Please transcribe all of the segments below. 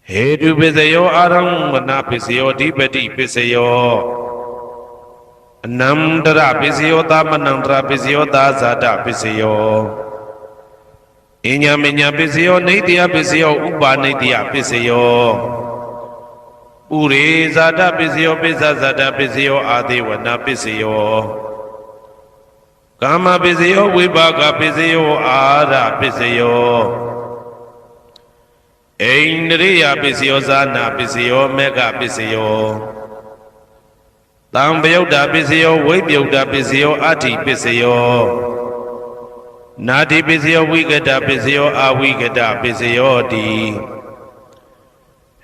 Hedu Pisayo Aramana Pisayo Dipati Pisayo Namdra Pisayo Tamanandra Pisayo Dazada Pisayo Inyaminya Pisayo Nidya Pisayo Upa Nidya Pisayo Uri Zada Pisayo Pisa Zada Pisayo Adiwana Pisayo Kama Pisayo Vibhaga Pisayo Ara Pisayo Indriya Pisayo Zana Pisayo Mega Pisayo Tambayuda Pisayo Vibhyuda Pisayo Ati Pisayo Nadi Pisayo Vigada Pisayo Avigada Pisayo Di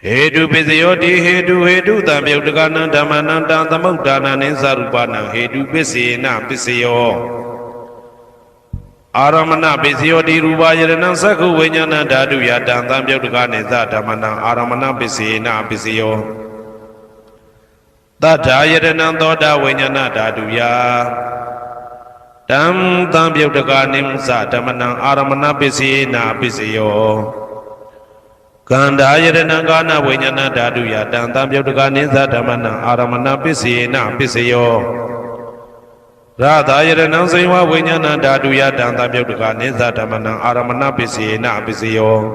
Hedu Pisayo Di Hedu Tambayudagana Dhamananda Tamudana Ninsarupana Hedu Pisina Pisayo Aramana Pisayo Di Rubayana Saku Vinyana Dadu Yatan Tambayudagana Zadamana Aramana Pisina Pisayo Tadayana Doda Vinyana Dadu Ya Tam Tambayudagana Zadamana Aramana Pisina Pisayo Kandayana Gana Vinyana Dadu Yatan Tambayudagana Zadamana Aramana Pisina Pisayo Radhayana Saiva Vinyana Dadu Yatan Tambayudagana Zadamana Aramana Pisina Pisayo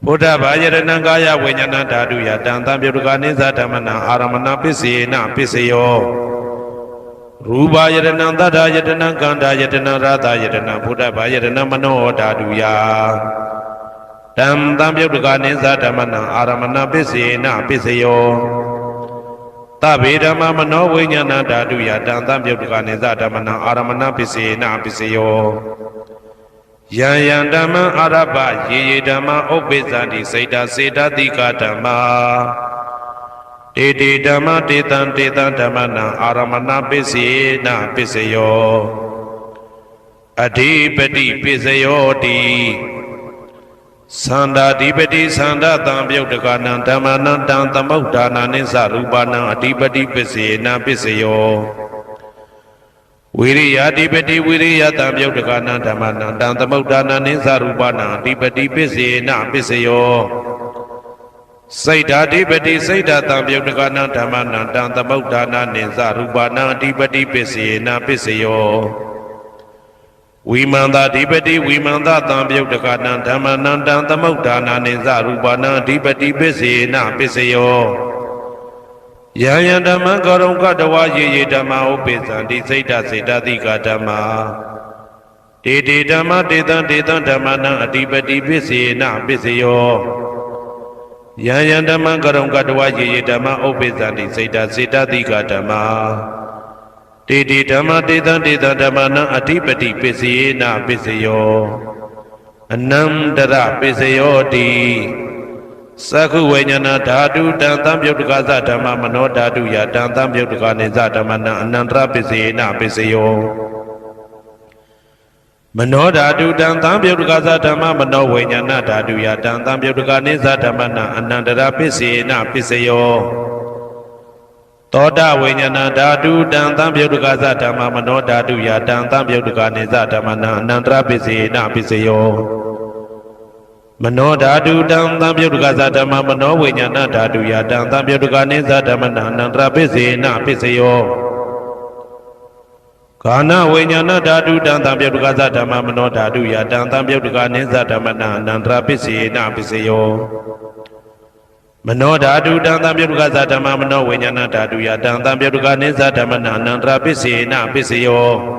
Buddha Vayana Gaya Vinyana Dadu Yatan Tambayudagana Zadamana Aramana Pisina Pisayo Rubayana Dadayana Gandayana Radhayana Buddha Vayana Mano Dadu Ya Tam Tambayudagana Zadamana Aramana Pisina Pisayo Tabidama Mano Vinyana Dadu Yatan Tambayudagana Zadamana Aramana Pisina Pisayo Yayandama Araba Yedama Obezandi Saita Seda Dika Dhamma Dede Dhamma Detan Detan Dhammana Aramana Pisina Pisayo Adipati Pisayo Di Sanda Dipati Sanda Tambayudagana Dhammana Tamudana Ninsarupana Adipati Pisina Pisayo Viriya Dipati Viriya Tambayudagana Dhammana Tamudana Ninsarupana Adipati Pisina Pisayo Saita Dipati Saita Tambayudagana Dhammana Tamudana Ninsarupana Adipati Pisina Pisayo Vimanda Dipati Vimanda Tambayudagana Dhammana Tamudana Ninsarupana Adipati Pisina Pisayo Yayandama Karunga Dawa Ye Dhamma Upezandi Saita Saita Dika Dhamma Dede Dhamma Detan Detan Dhammana Adipati Pisina Pisayo Yayandama Karunga Dawa Ye Dhamma Upezandi Saita Saita Dika Dhamma Dede Dhamma Detan Detan Dhammana Adipati Pisina Pisayo Anandara Pisayo Di Saku Vinyana Dadu Dan Tambayudagana Dhamma Mano Dadu Yatan Tambayudagana Zadamana Anandra Pisina Pisayo Mano Dadu Dan Tambayudagana Dhamma Mano Vinyana Dadu Yatan Tambayudagana Zadamana Anandra Pisina Pisayo Toda Vinyana Dadu Dan Tambayudagana Dhamma Mano Dadu Yatan Tambayudagana Zadamana Anandra Pisina Pisayo Mano Dadu Dan Tambayudagana Dhamma Mano Vinyana Dadu Yatan Tambayudagana Zadamana Anandra Pisina Pisayo Kana Vinyana Dadu Dan Tambayudagana Dhamma Mano Dadu Yatan Tambayudagana Zadamana Anandra Pisina Pisayo Mano Dadu Dan Tambayudagana Dhamma Mano Vinyana Dadu Yatan Tambayudagana Zadamana Anandra Pisina Pisayo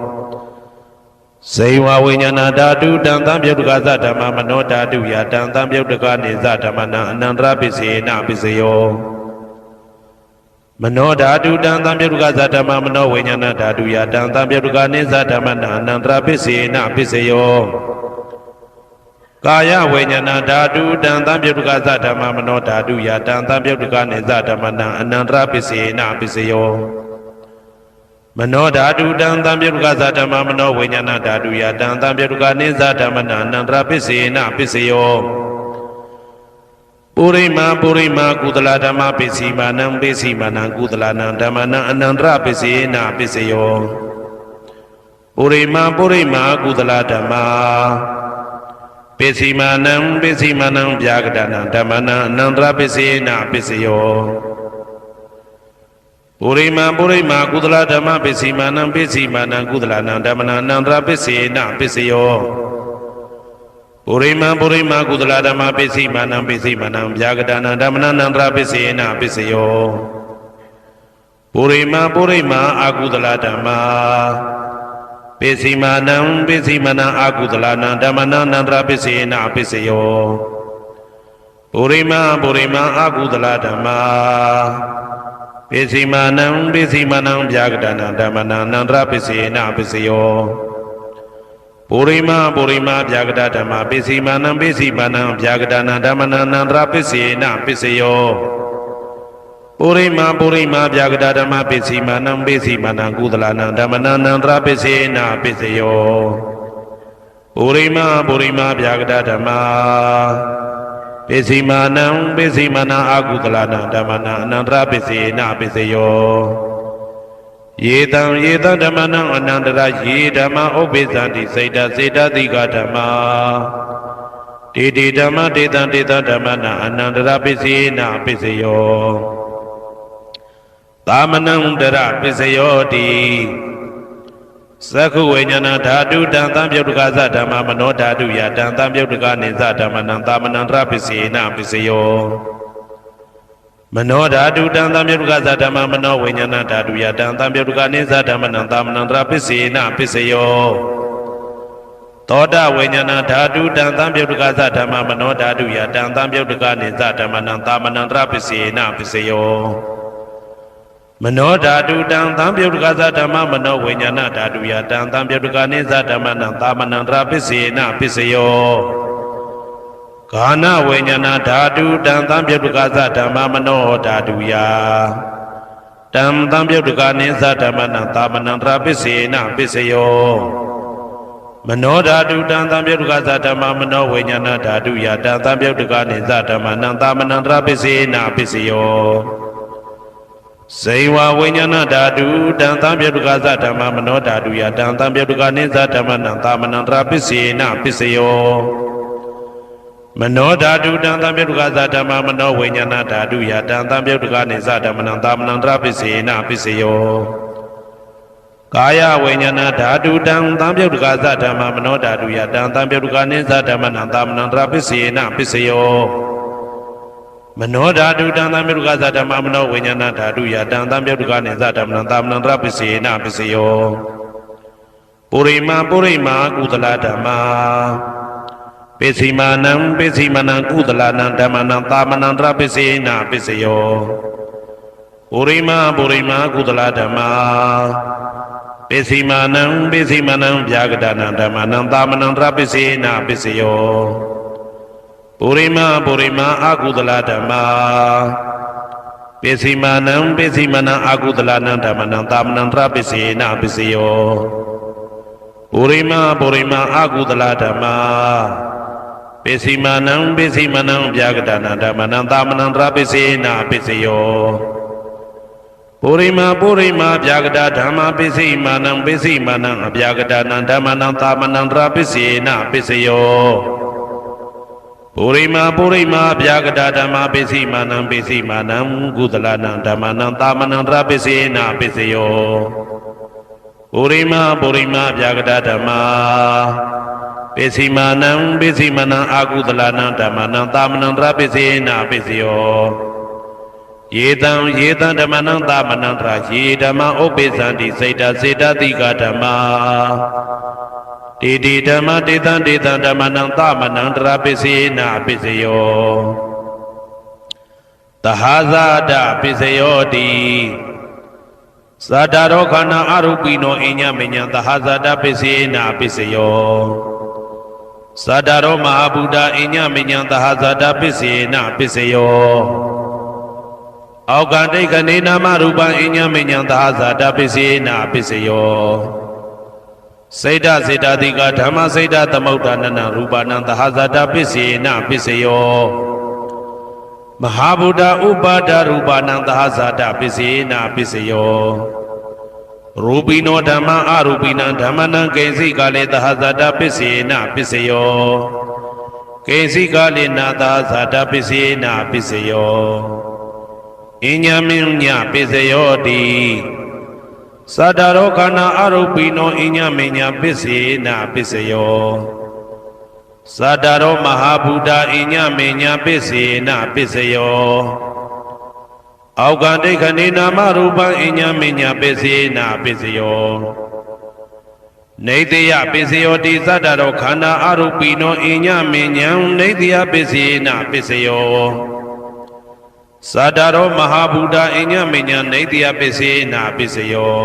Saiva Vinyana Dadu Dan Tambayudagana Dhamma Mano Dadu Yatan Tambayudagana Zadamana Anandra Pisina Pisayo Mano Dadu Dan Tambayudagana Dhamma Mano Vinyana Dadu Yatan Tambayudagana Zadamana Anandra Pisina Pisayo Kaya Vinyana Dadu Dan Tambayudagana Dhamma Mano Dadu Yatan Tambayudagana Zadamana Anandra Pisina Pisayo Mano Dadu Dan Tambayudagana Dhamma Mano Vinyana Dadu Yatan Tambayudagana Zadamana Anandra Pisina Pisayo Purima Purima Kudala Dhamma Pisimanam Pisimanam Kudalana Dhammana Anandra Pisina Pisayo Purima Purima Kudala Dhamma ပိစီမာနံပိစီမာနံဗျာကတနံဓမ္မနံအနန္တရပိစေနပိစယောပုရိမာကုသလဓမ္မပိစီမာနံပိစီမာနံကုသလနံဓမ္မနံအနန္တရပိစေနပိစယောပုရိမာကုသလဓမ္မပိစီမာနံပိစီမာနံဗျာကတနံဓမ္မနံအနန္တရပိစေနပိစယောပုရိမာအကုသလဓမ္မပိစီမာနံအကုသလနံဓမ္မနံအနန္တရပိစေနပိစယောပုရိမာအကုသလဓမ္မပိစီမာနံဗျာကတနံဓမ္မနံအနန္တရပိစေနပိစယောပုရိမာဗျာကတဓမ္မပိစီမာနံဗျာကတနံဓမ္မနံအနန္တရပိစေနပိစယောပုရိမာဗျာကတဓမ္မပိစီမာနံကုသလနံဓမ္မနံအနန္တရပိစေနပိစယောပုရိမာဗျာကတဓမ္မပိစီမာနံအကုသလနံဓမ္မနံအနန္တရပိစေနပိစယောယေတံဓမ္မနံအနန္တရယေဓမ္မဥပ္ပိသန္တိစေတတိကဓမ္မတေဓမ္မတေတံဓမ္မနံအနန္တရပိစေနပိစယောသာမနံတရပိစယောတိသက္ခုဝိညာဏဓာတုတံသံပြုတ်တကသဓမ္မမနောဓာတုယတံသံပြုတ်တကနိသဓမ္မနံသာမနံတရပိစေနပိစယောမနောဓာတုတံသံပြုတ်တကသဓမ္မမနောဝိညာဏဓာတုယတံသံပြုတ်တကနိသဓမ္မနံသာမနံတရပိစေနပိစယောသောတဝိညာဏဓာတုတံသံပြုတ်တကသဓမ္မမနောဓာတုယတံသံပြုတ်တကနိသဓမ္မနံသာမနံတရပိစေနပိစယောမနောဓာတုတံသံပြုတ်တကသဓမ္မမနောဝိညာဏဓာတုယတံသံပြုတ်တကနိသဓမ္မနံသာမနံတရပိစေနပိစယောဂာနဝိညာဏဓာတုတံသံပြုတ်တကသဓမ္မမနောဓာတုယတံသံပြုတ်တကနိသဓမ္မနံသာမနံတရပိစေနပိစယောမနောဓာတုတံသံပြုတ်တကသဓမ္မမနောဝိညာဏဓာတုယတံသံပြုတ်တကနိသဓမ္မနံသာမနံတရပိစေနပိစယောဇေဝဝိညာဏဓာတုတံသံပြုတ်တကသဓမ္မမနောဓာတုယတံသံပြုတ်တကနိသဓမ္မနံသာမနံတရပိစေနပိစယောမနောဓာတုတံသံပြုတ်တကသဓမ္မမနောဝိညာဏဓာတုယတံသံပြုတ်တကနိသဓမ္မနံသာမနံတရပိစေနပိစယောကာယဝိညာဏဓာတုတံသံပြုတ်တကသဓမ္မမနောဓာတုယတံသံပြုတ်တကနိသဓမ္မနံသာမနံတရပိစေနပိစယောမနောဓာတုတံသံပြုတ်တကသဓမ္မမနောဝိညာဏဓာတုယတံသံပြုတ်တကနိသဓမ္မနံသာမနံတရပိစေနပိစယောပုရိမာကုသလဓမ္မပိစီမာနံကုသလနံဓမ္မနံသာမနံတရပိစေနပိစယောပုရိမာကုသလဓမ္မပိစီမာနံဗျာကတနံဓမ္မနံသာမနံတရပိစေနပိစယောပုရိမာအကုသလဓမ္မပိစီမာနံအကုသလနံဓမ္မနံသာမနံတရပိစေနပိစယောပုရိမာအကုသလဓမ္မပိစီမာနံဗျာကတနံဓမ္မနံသာမနံတရပိစေနပိစယောပုရိမာဗျာကတဓမ္မပိစီမာနံအဗျာကတနံဓမ္မနံသာမနံတရပိစေနပိစယောပုရိမာဗျာကတဓမ္မပိစီမာနံကုသလနံဓမ္မနံသာမနံတရပိစေနပိစယောပုရိမာဗျာကတဓမ္မပိစီမာနံအကုသလနံဓမ္မနံသာမနံတရပိစေနပိစယောယေတံဓမ္မနံသာမနံတရယေဓမ္မဥပ္ပိသန္တိစေတတိကဓမ္မတေဓမ္မတေတံဓမ္မနံသာမနံတရပိစေနပိစယောသဟာဇာတပိစယောတိသတ္တရောခန္ဓာအရူပိနောအညမညံသဟာဇာတပိစေနပိစယောသတ္တရောမဟာဗုဒ္ဓအညမညံသဟာဇာတပိစေနပိစယောအောက်ကတိကနေနာမရူပံအညမညံသဟာဇာတပိစေနပိစယောစေတတိကဓမ္မစေတသမုဋ္ဌာနနရူပနံသဟာဇာတပိစေနပိစယောမဟာဗုဒ္ဓဥပါဒရူပနံသဟာဇာတပိစေနပိစယောရူပိနောဓမ္မအရူပိနံဓမ္မနံကိဉ္စိကလေသဟာဇာတပိစေနပိစယော ကိဉ္စီကာလိနာသာဇာတပစ္စေနာပစ္စယောအညမင်းညပစ္စယောတိသတ္တရောခန္ဓာအရုပိနောအညမင်းညပစ္စေနာပစ္စယောသတ္တရောမဟာဗုဒ္ဓအညမင်းညပစ္စေနာပစ္စယောအောက်ကဒိဋ္ဌိနာမရူပံအညမင်းညပစ္စေနာပစ္စယောနေတယပစ္စယောတိသတ္တရောခန္ဓာအရုပိနောအညမင်းညံနေတယပစ္စေနာပစ္စယောသတ္တရောမဟာဗုဒ္ဓအညမညနေတယပစ္စေနာပစ္စယော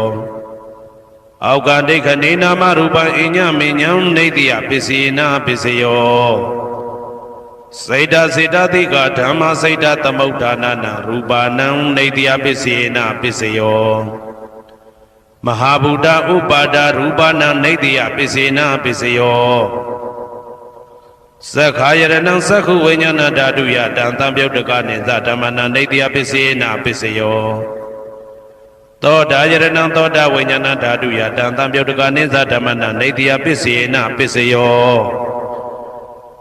အောက်ကဒိဋ္ဌိနာမရူပံအညမညံနေတယပစ္စေနာပစ္စယောစေတစေတသိကဓမ္မစေတသမုဋ္ဌာနာနာရူပနံနေတယပစ္စေနာပစ္စယောမဟာဗုဒ္ဓဥပါဒရူပနံနေတယပစ္စေနာပစ္စယောသက္ခာယရဏံသက္ခုဝိညာဏဓာတုယတံသံပြုတ်တကနိသဓမ္မနံနေတယပစ္စေနာပစ္စယောသောတာယရဏံသောတာဝိညာဏဓာတုယတံသံပြုတ်တကနိသဓမ္မနံနေတယပစ္စေနာပစ္စယော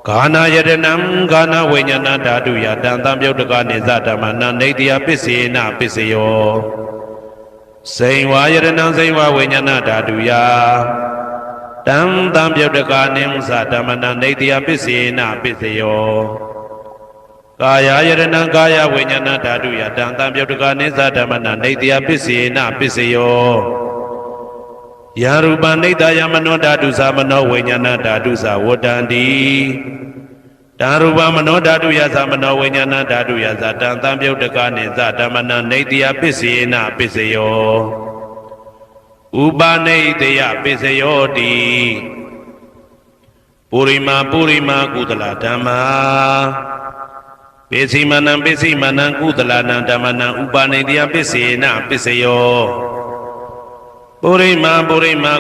ဂာနာယရဏံဂာနာဝိညာဏဓာတုယတံသံပြုတ်တကနိသဓမ္မနံနေတယပစ္စေနာပစ္စယောစိန်ဝါယရဏံစိန်ဝဝိညာဏဓာတုယတံသံပြုတ်တကနိသဓမ္မနံနေတယပစ္စေနာပစ္စယောကာယယရဏံကာယဝိညာဏဓာတုယတံသံပြုတ်တကနိသဓမ္မနံနေတယပစ္စေနာပစ္စယောယာရူပနိတယမနောဓာတုသမနောဝိညာဏဓာတုသဝတ္တန္တိတံရူပမနောဓာတုယသမနောဝိညာဏဓာတုယသတံသံပြုတ်တကနိသဓမ္မနံနေတယပစ္စေနာပစ္စယောဥပနိတယပစ္စယောတိပုရိမာကုသလဓမ္မာပိစိမနံကုသလနံဓမ္မနံဥပနိတယပစ္စေနာပစ္စယောပုရိမာ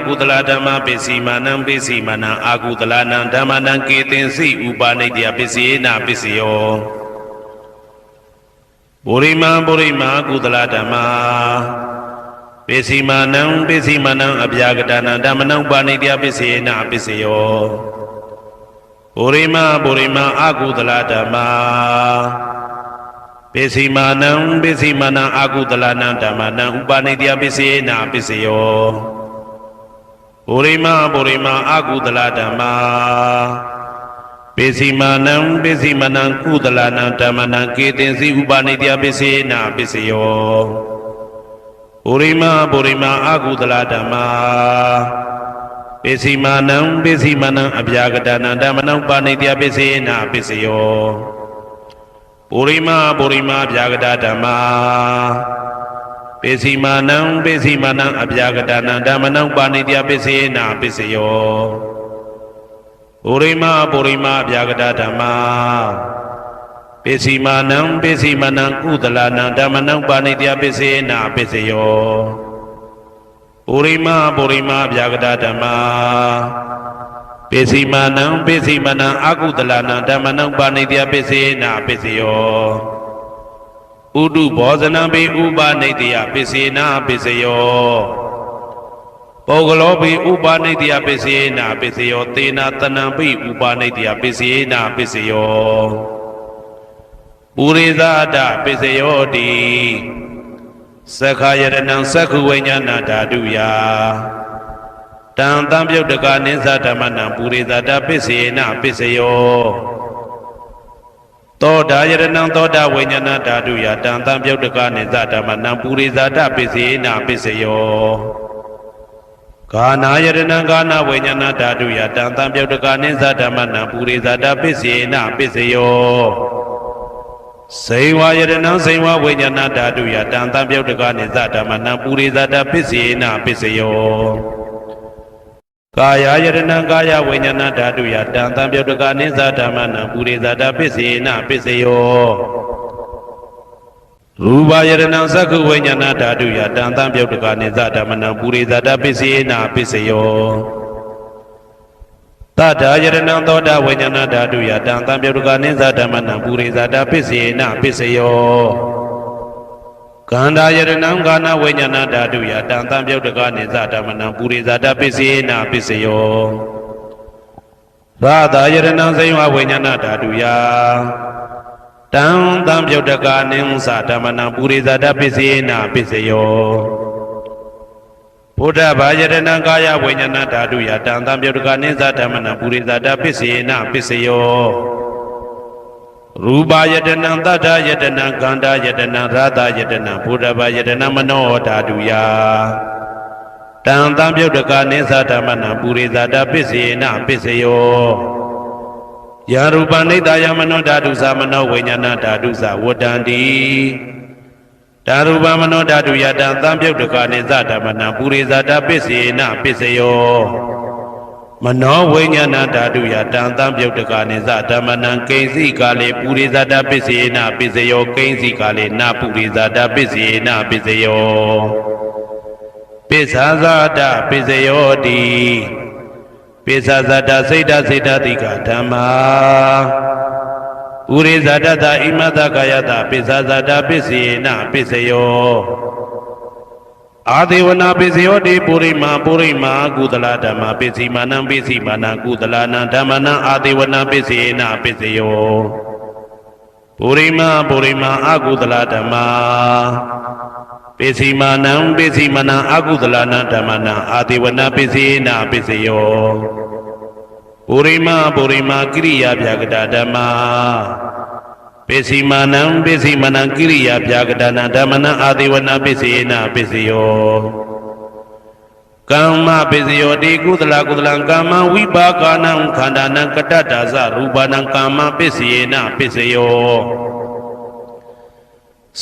ကုသလဓမ္မာပိစိမနံအာကုသလနံဓမ္မနံကေသင်္စိဥပနိတယပစ္စေနာပစ္စယောပုရိမာကုသလဓမ္မာပိစိမနံအဗျာကတနံဓမ္မနံဥပနိတယပစ္စေနာပစ္စယောပုရိမာအာကုသလဓမ္မာပိစိမနံအာကုသလနံဓမ္မနံဥပနိတယပစ္စေနာပစ္စယောပုရိမာအာကုသလဓမ္မာပိစိမနံကုသလနံဓမ္မနံကေသင်္စိဥပနိတယပစ္စေနာပစ္စယောပုရိမာအာကုသလဓမ္မာပိစိမနံအဗျာကတနံဓမ္မနံပါဏိတယပစ္စေနာပစ္စယောပုရိမာဗျာကတဓမ္မာပိစိမနံအဗျာကတနံဓမ္မနံပါဏိတယပစ္စေနာပစ္စယောပုရိမာဗျာကတဓမ္မာပိစိမနံကုသလနံဓမ္မနံပါဏိတယပစ္စေနာပစ္စယောပုရိမာဗျာကတဓမ္မာပိစိမနံအာကုသလနံဓမ္မနံပါဏိတယပစ္စေနာပစ္စယောဥဒုဘောဇနံပိဥပနိတယပစ္စေနာပစ္စယောပုဂ္ဂလောပိဥပနိတယပစ္စေနာပစ္စယောသေနာတနံပိဥပနိတယပစ္စေနာပစ္စယောပုရိသဒပစ္စယောတိသက္ခာယရဏံသက္ခုဝိညာဏဓာတုယတံသံပြုတ်တကနိသဓမ္မနံပုရိသဒပစ္စေနာပစ္စယောသောတာယရဏံသောတာဝိညာဏဓာတုယတံသံပြုတ်တကနိသဓမ္မနံပုရိသဒပစ္စေနာပစ္စယောဂာနာယရဏံဂာနာဝိညာဏဓာတုယတံသံပြုတ်တကနိသဓမ္မနံပုရိသဒပစ္စေနာပစ္စယောစိန်ဝါယရဏံစိန်ဝဝိညာဏဓာတုယတံသံပြုတ်တကနိသဓမ္မနံပုရိသဒပစ္စေနာပစ္စယောကာယယရဏံကာယဝိညာဏဓာတုယတံသံပြုတ်တကနိသဓမ္မနံပုရိသဒပစ္စေနာပစ္စယောရူပယရဏံသက္ခုဝိညာဏဓာတုယတံသံပြုတ်တကနိသဓမ္မနံပုရိသဒပစ္စေနာပစ္စယောတထာယရဏံသောတာဝိညာဏဓာတုယတံသံပြုတ်တကနိသဓမ္မနံပုရိသဒပစ္စေနာပစ္စယောကန္တာယရဏံကာနဝိညာဏဓာတုယတံသံပြုတ်တကနိသဓမ္မနံပုရိသဒပစ္စေနာပစ္စယော သာသာယရဏံစိယဝဝိညာဏဓာတုယတံတံပြုတ်တကာနိသဓမ္မနံပုရိသတပစ္စေနပစ္စယောဘုဒ္ဓဘာယရဏံကာယဝိညာဏဓာတုယတံတံပြုတ်တကာနိသဓမ္မနံပုရိသတပစ္စေနပစ္စယောရူပယတနံတတ္ထယတနံခန္ဓာယတနံရတယတနံဘုဒ္ဓဘာယတနံမနောဓာတုယတံတံပြုတ်တကာနိသဓမ္မနံပုရိသတပစ္စေနပစ္စယောယာရူပနိတယမနောဓာတုသမနောဝိညာဏဓာတုသဝတ္တန္တိဓာရူပမနောဓာတုယတံသံပြုတ်တကာနိသဓမ္မနံပုရိသတပစ္စေနပစ္စယောမနောဝိညာဏဓာတုယတံသံပြုတ်တကာနိသဓမ္မနံကိဉ္စီကာလေပုရိသတပစ္စေနပစ္စယောကိဉ္စီကာလေနပုရိသတပစ္စေနပစ္စယောပိစ္ဆာဇာတပစ္စယောတိပိစ္ဆာဇာတစိတ်တစိတ်တတိကဓမ္မာဥရိဇာတသဣမတကာယတပိစ္ဆာဇာတပစ္စေနပစ္စယောအာဒေဝနာပစ္စယောတိပုရိမာကုသလဓမ္မာပစ္စည်းမာနံပစ္စည်းမာနံကုသလနံဓမ္မနံအာဒေဝနာပစ္စေနပစ္စယောပုရိမာအကုသလဓမ္မာပစ္စည်းမာနံပစ္စည်းမာနံအကုသလနံဓမ္မနံအာဒေဝနာပစ္စေနပစ္စယောပုရိမာကိရိယာဗျာကတဓမ္မာပစ္စည်းမာနံကိရိယာဗျာကတနံဓမ္မနံအာဒေဝနာပစ္စေနပစ္စယောကမ္မပစ္စယောတိကုသလကမ္မဝိပါကနံခန္ဓာနံကတ္တဒါဇရူပနံကမ္မပစ္စေနပစ္စယော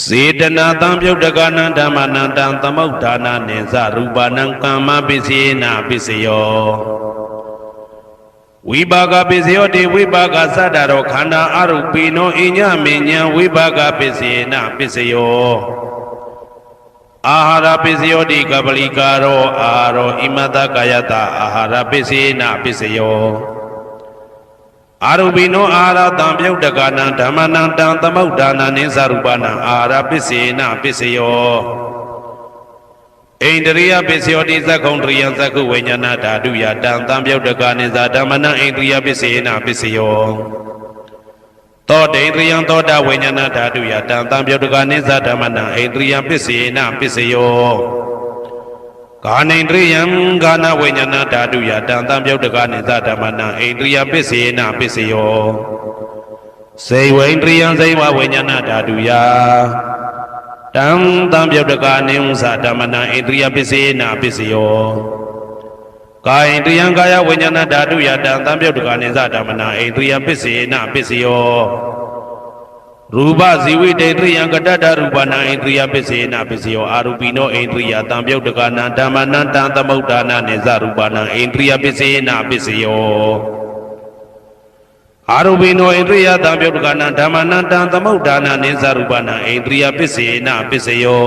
စေတနာတံပြုတ်တကနံဓမ္မနံတံသမုဋ္ဌာနနိသရူပနံကမ္မပစ္စေနပစ္စယောဝိပါကပစ္စယောတိဝိပါကသတ္တရောခန္ဓာအရုပိနောအညမေညံဝိပါကပစ္စေနပစ္စယောအာဟာရပစ္စယောတိကပလိကာရောအာရောဣမတကာယတအာဟာရပစ္စေနပစ္စယောအာရုပိနောအာဟာရတံပြုတ်တကနံဓမ္မနံတံသမုဋ္ဌာနနိသရူပနံအာဟာရပစ္စေနပစ္စယောဣန္ဒရိယပစ္စယောတိသက္ကုံတရိယသက္ကုဝိညာဏဓာတုယတံသံပြုတ်တကနိသဓမ္မနံဣန္ဒရိယပစ္စေနပစ္စယောသောတေန္ဒရိယသောတဝိညာဏဓာတုယတံသံပြုတ်တကနိသဓမ္မနံဣန္ဒရိယပစ္စေနပစ္စယောကာနိန္ဒရိယကာနဝိညာဏဓာတုယတံသံပြုတ်တကနိသဓမ္မနံဣန္ဒရိယပစ္စေနပစ္စယောစေဝိန္ဒရိယစေဝဝိညာဏဓာတုယတံသံပြုတ်တကနိသဓမ္မနံဣန္ဒရိယပစ္စေနပစ္စယောကာယိန္ဒရိယကာယဝိညာဏဓာတုယတံသံပြုတ်တကနိသဓမ္မနံဣန္ဒရိယပစ္စေနပစ္စယောရူပဇီဝိတေတရိယကတ္တရူပနံဣန္ဒရိယပစ္စေနပစ္စယောအာရူပိနောဣန္ဒရိယတံပြုတ်တကနံဓမ္မနံတံသမုဋ္ဌာနနိသရူပနံဣန္ဒရိယပစ္စေနပစ္စယောအာရူပိနောဣန္ဒရိယတံပြုတ်တကနံဓမ္မနံတံသမုဋ္ဌာနနိသရူပနံဣန္ဒရိယပစ္စေနပစ္စယော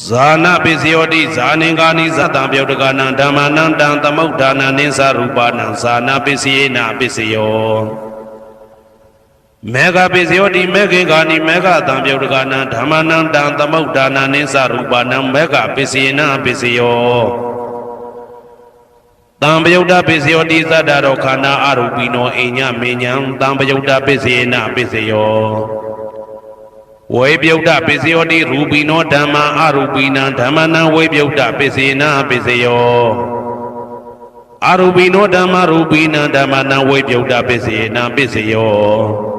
ဇာနပစ္စယောတိဇာနိကာနိသတံပြုတ်တကနံဓမ္မနံတံသမုဋ္ဌာနနိသရူပနံဇာနပစ္စေနပစ္စယောမေဃပစ္စယောတိမေခေကာနိမေဃတံပြုတ်တကနံဓမ္မနံတံသမုဋ္ဌာနနိသရူပနံမေဃပစ္စေနပစ္စယောတံပယုတ်တပစ္စယောတိသတ္တရောခန္ဓာအရူပိနောအိညမေညံတံပယုတ်တပစ္စေနပစ္စယောဝေပယုတ်တပစ္စယောတိရူပိနောဓမ္မာအရူပိနံဓမ္မနံဝေပယုတ်တပစ္စေနပစ္စယောအရူပိနောဓမ္မာရူပိနံဓမ္မနံဝေပယုတ်တပစ္စေနပစ္စယော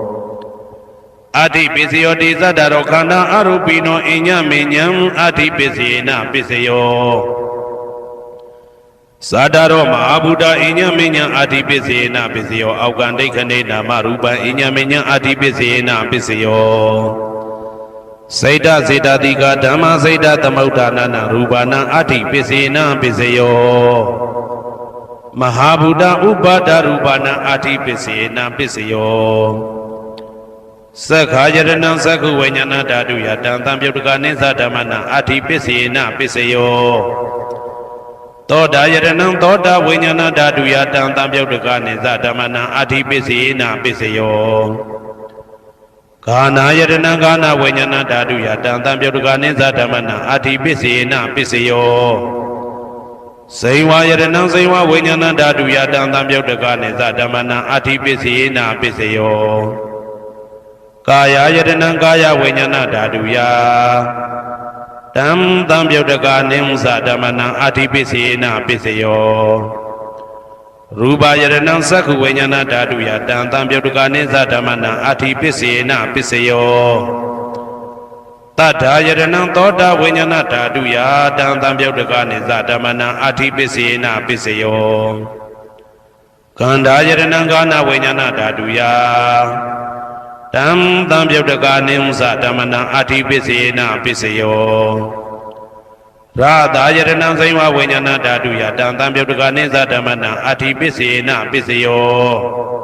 အဋ္ဌိပစ္စယောတိသတ္တရောခန္ဓာအရူပိနောအိညမေညံအဋ္ဌိပစ္စေနပစ္စယောသတ္တရောမဟာဗုဒ္ဓအိညမေညံအဋ္ဌိပစ္စေနပစ္စယောအောက်ကံဒိဋ္ဌနေနာမရူပံအိညမေညံအဋ္ဌိပစ္စေနပစ္စယောစေတစေတတိကဓမ္မစေတသမုဋ္ဌာနနရူပနံအဋ္ဌိပစ္စေနပစ္စယောမဟာဗုဒ္ဓဥပါဒရူပနံအဋ္ဌိပစ္စေနပစ္စယောသက္ခာယရဏံသက္ခုဝိညာဏဓာတုယတံသံပြုတ်တကနိသဓမ္မနံအဋ္ဌိပစ္စေနပစ္စယောသောတာယရဏံသောတာဝိညာဏဓာတုယတံသံပြုတ်တကနိသဓမ္မနံအဋ္ဌိပစ္စေနပစ္စယောဂာနာယရဏံဂာနာဝိညာဏဓာတုယတံသံပြုတ်တကနိသဓမ္မနံအဋ္ဌိပစ္စေနပစ္စယော စိန်ဝါယရဏံစိန်ဝါဝိညာဏဓာတုယတံသံပြုတ်တကနိသဓမ္မနံအာတိပစ္စေနာပစ္စယောကာယယတနံကာယဝိညာဏဓာတုယတံသံပြုတ်တကနိသဓမ္မနံအာတိပစ္စေနာပစ္စယောရူပယရဏံသက္ခုဝိညာဏဓာတုယတံသံပြုတ်တကနိသဓမ္မနံအာတိပစ္စေနာပစ္စယောတထာယရဏံသောတာဝိညာဏဓာတုယတံသံပြုတ်တကနိသဓမ္မနံအာတိပစ္စေနာပစ္စယောကန္ဓာယရဏံကာနဝိညာဏဓာတုယတံသံပြုတ်တကနိသဓမ္မနံအာတိပစ္စေနာပစ္စယောရာသာယရဏံစိဝဝိညာဏဓာတုယတံသံပြုတ်တကနိသဓမ္မနံအာတိပစ္စေနာပစ္စယော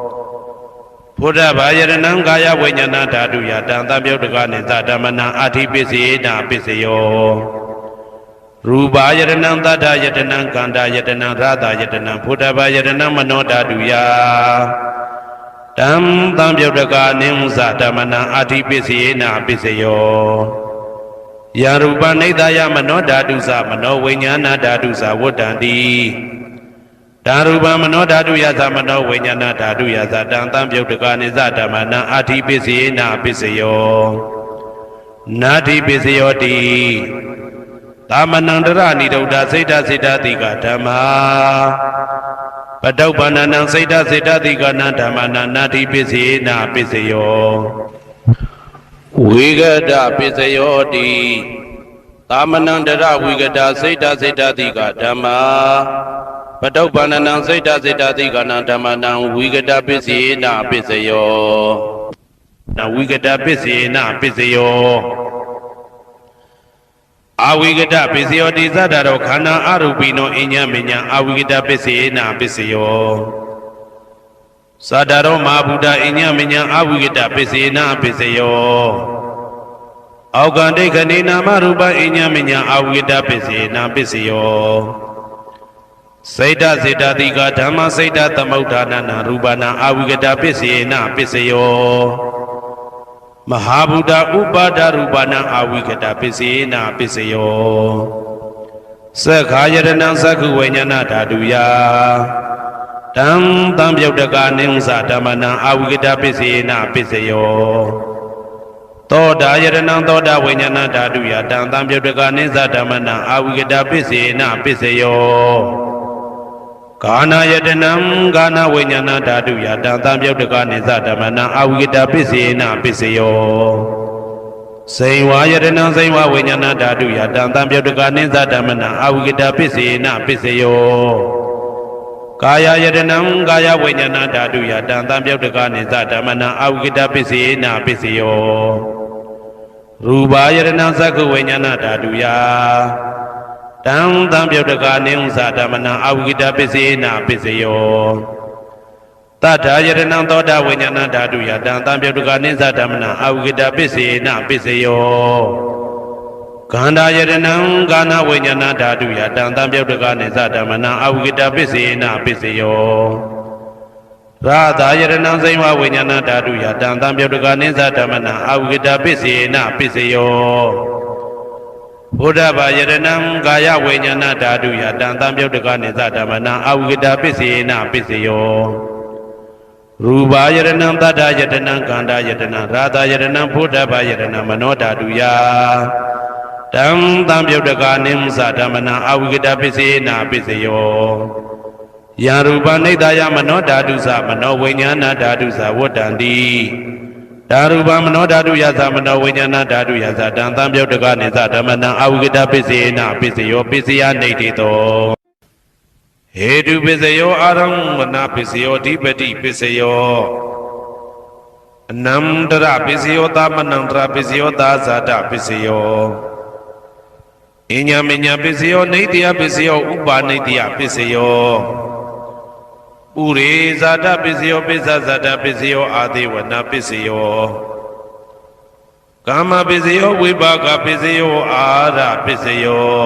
ဘုဒ္ဓဘာယရဏံကာယဝိညာဏဓာတုယတံသံပြုတ်တကနိသဓမ္မနံအာတိပစ္စေနာပစ္စယောရူပယရဏံသတ္တယတနံကန္တာယတနံရာသာယတနံဘုဒ္ဓဘာယရဏံမနောဓာတုယတံသံပြုတ်တကနိသဓမ္မနံအာတိပစ္စေနာပစ္စယောယရူပနိဒာယမနောဓာတုသမနောဝိညာဏဓာတုသဝတ္တံတိဓာရူပမနောဓာတုယသမနောဝိညာဏဓာတုယသတံသံပြုတ်တကနိသဓမ္မနံအာတိပစ္စေနာပစ္စယောနာတိပစ္စယောတိသမနန္တရဏိဒုဒ္ဓစိတ်တစိတ္တတိကဓမ္မာပတုပ္ပန္နံစိတ်တစိတ္တတိကနံဓမ္မနာနာတိပစ္စေနာပစ္စယောဝိဂဒပစ္စယောတိသမနန္တရဝိဂဒစိတ်တစိတ္တတိကဓမ္မာပတုပ္ပန္နံစိတ်တစိတ္တတိကနံဓမ္မနံဝိဂဒပစ္စေနာပစ္စယောနဝိဂဒပစ္စေနာပစ္စယောအာဝိကတပစ္စယောတိသတ္တရောခန္ဓာအရူပိနောအညမညအာဝိကတပစ္စေနာပစ္စယောသတ္တရောမဟာဗုဒ္ဓအညမညအာဝိကတပစ္စေနာပစ္စယောအောက်ကံဒိဋ္ဌနေနာမရူပအညမညအာဝိကတပစ္စေနာပစ္စယောစိတ်တစေတတိကဓမ္မစိတ်တသမုဋ္ဌာနနာရူပနာအာဝိကတပစ္စေနာပစ္စယောမဟာဗုဒ္ဓဥပါဒရူပနာအာဝိကတပစ္စေနာပစ္စယောသက္ခာယရဏံသက္ခုဝိညာဏဓာတုယတံသံပြုတ်တကနိသဓမ္မနံအာဝိကတပစ္စေနာပစ္စယောသောတာယရဏံသောတာဝိညာဏဓာတုယတံသံပြုတ်တကနိသဓမ္မနံအာဝိကတပစ္စေနာပစ္စယောကာနာယတနံကာနဝိညာဏဓာတုယတံသံပြုတ်တကနိသဓမ္မနံအာဝိကတပစ္စေနာပစ္စယောစိန်ဝါယတနံစိန်ဝဝိညာဏဓာတုယတံသံပြုတ်တကနိသဓမ္မနံအာဝိကတပစ္စေနာပစ္စယောကာယယတနံကာယဝိညာဏဓာတုယတံသံပြုတ်တကနိသဓမ္မနံအာဝိကတပစ္စေနာပစ္စယောရူပယတနံသက္ခုဝိညာဏဓာတုယတံသံပြုတ်တကနိသဓမ္မနံအာဝိကတပစ္စေနာပစ္စယောတထာယရဏံသောတာဝိညာဏဓာတုယတံသံပြုတ်တကနိသဓမ္မနံအာဝိကတပစ္စေနာပစ္စယောခန္ဓာယရဏံကာနဝိညာဏဓာတုယတံသံပြုတ်တကနိသဓမ္မနံအာဝိကတပစ္စေနာပစ္စယောရာသာယရဏံစိဝဝိညာဏဓာတုယတံသံပြုတ်တကနိသဓမ္မနံအာဝိကတပစ္စေနာပစ္စယောဘုဒ္ဓဘာယရဏံကာယဝိညာဏဓာတုယတံသံပြုတ်တကနိသဓမ္မနံအာဝိကတပစ္စေနာပစ္စယောရူပယရဏံသတ္တယတနံကန္တာယတနံရာသာယရဏံဘုဒ္ဓဘာယရဏံမနောဓာတုယတံသံပြုတ်တကနိသဓမ္မနံအာဝိကတပစ္စေနာပစ္စယောယရူပနိဒာယမနောဓာတုသမနောဝိညာဏဓာတုသဝတ္တံတိဓာရူပမနောဓာတုယသမနောဝိညာဏဓာတုယသတံသံပြုတ်တကနိသဓမ္မနံအာဝိကတပစ္စေနာပစ္စယောပစ္စယနိဋ္ဌိတောဟေတုပစ္စယောအာရမဏပစ္စယောဓိပတိပစ္စယောအနန္တရပစ္စယောသမနန္တရပစ္စယောသာဇာတပစ္စယောအညမညပစ္စယောနိတ္တယပစ္စယောဥပါနိတ္တယပစ္စယောပုရိဇာတပစ္စယောပိစ္ဆဇာတပစ္စယောအာသေဝနာပစ္စယောကာမပစ္စယောဝိပါကပစ္စယောအာရပစ္စယော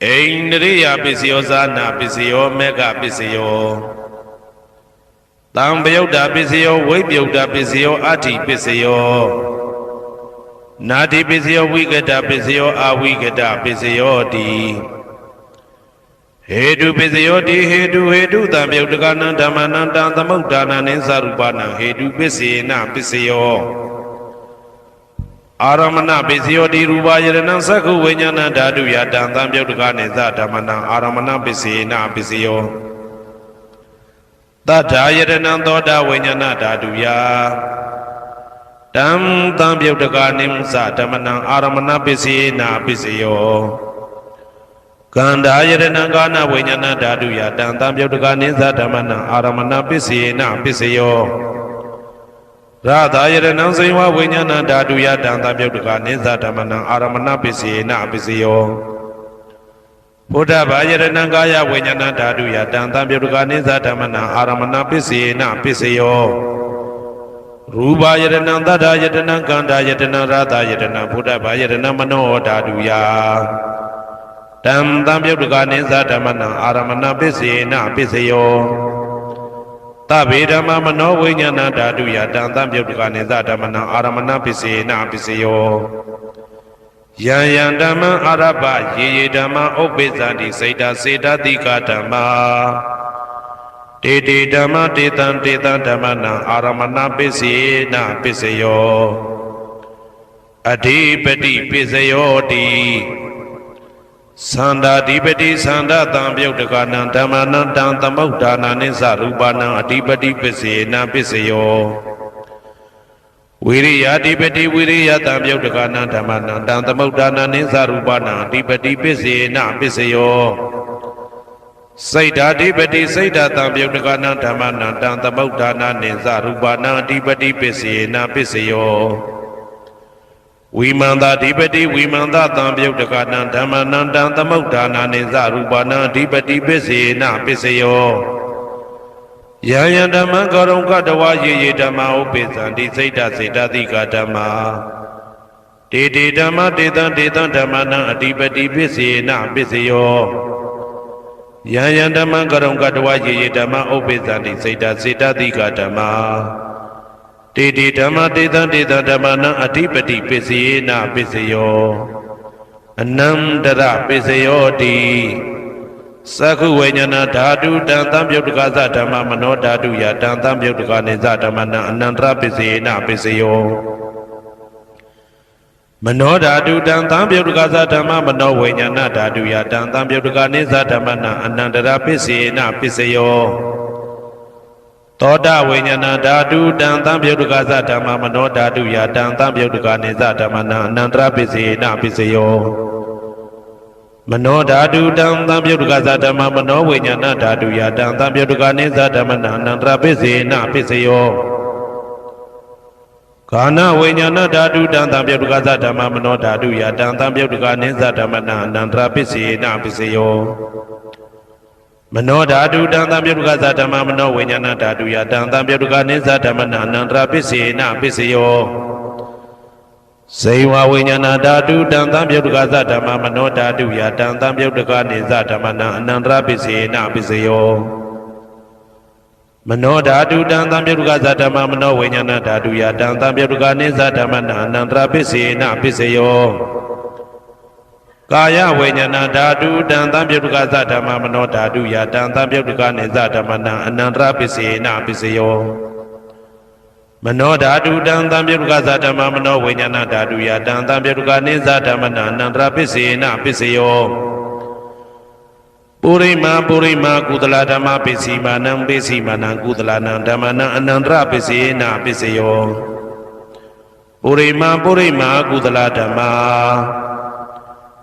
ဣန္ဒြိယပစ္စယောဇာနာပစ္စယောမေဃပစ္စယောတံပယုတ်တာပစ္စယောဝိပယုတ်တာပစ္စယောအဋ္ဌိပစ္စယောနာတိပစ္စယောဝိကတပစ္စယောအာဝိကတပစ္စယောတိ He tu pisayoti he tu tam yautakana dhamananta thamauddana ninsarupana he tu pisayena pisayo Aramana pisayoti rupa yadana sakhu vinyana dhatu yadam tam yautakane dhamana aramana pisayena pisayo Tadha yadana thoda vinyana dhatu ya Tam tam yautakane dhamana aramana pisayena pisayo Kanda yadana gana vinyana dhatu ya tam tam yautakane dhamana aramana pisayena pisayo Radha yadana saiva vinyana dhatu ya tam tam yautakane dhamana aramana pisayena pisayo Buddha yadana gaya vinyana dhatu ya tam tam yautakane dhamana aramana pisayena pisayo Rupa yadana tadha yadana kanda yadana radha yadana Buddha yadana mano dhatu ya Tam tam yautakane dhamana aramana pisayena pisayo Tabe dhamma mano vinyana dhatu ya tam tam yautakane dhamana aramana pisayena pisayo Yan dhamma arabha ye dhamma uppesati saita seta tika dhamma Te dhamma te tan dhamana aramana pisayena pisayo Adhipati pisayo ti Sanda adhipati sanda tam yautakana dhamana tam thamauddana ninsarupana adhipati pisayena pisayo Viriya adhipati viriya tam yautakana dhamana tam thamauddana ninsarupana adhipati pisayena pisayo Saita adhipati saita tam yautakana dhamana tam thamauddana ninsarupana adhipati pisayena pisayo Vimanda adhipati vimanda tam yautakana dhamana tam thamauddana ninsarupana adhipati pisayena pisayo Yaya dhamma karunka dawa ye dhamma uppesanti saita seta tika dhamma Te dhamma te tan dhamana adhipati pisayena pisayo Yaya dhamma karunka dawa ye dhamma uppesanti saita seta tika dhamma Te dhamma te tan dhamana adhipati pisayena pisayo Anandara pisayo ti Sakhu vinyana dhatu tam tam yautakasa dhamma mano dhatu ya tam tam yautakane dhamana anandara pisayena pisayo Mano dhatu tam tam yautakasa dhamma mano vinyana dhatu ya tam tam yautakane dhamana anandara pisayena pisayo Toda vinyana dhatu tam tam yautakasa dhamma mano dhatu ya tam tam yautakane dhamana anandara pisayena pisayo Mano dhatu tam tam yautakasa dhamma mano vinyana dhatu ya tam tam yautakane dhamana anandara pisayena pisayo Kana vinyana dhatu tam tam yautakasa dhamma mano dhatu ya tam tam yautakane dhamana anandara pisayena pisayo Mano dhatu tam tam yautakasa dhamma mano vinyana dhatu ya tam tam yautakane dhamana anandara pisayena pisayo Saiva vinyana dhatu tam tam yautakasa dhamma mano dhatu ya tam tam yautakane dhamana anandara pisayena pisayo Mano dhatu tam tam yautakasa dhamma mano vinyana dhatu ya tam tam yautakane dhamana anandara pisayena pisayo Kaya vinyana dhatu tam tam yautakasa dhamma mano dhatu ya tam tam yautakane dhamana anandara pisayena pisayo Mano dhatu tam tam yautakasa dhamma mano vinyana dhatu ya tam tam yautakane dhamana anandara pisayena pisayo Purima kudala dhamma pisimanam kudalanam dhammana anandara pisayena pisayo Purima kudala dhamma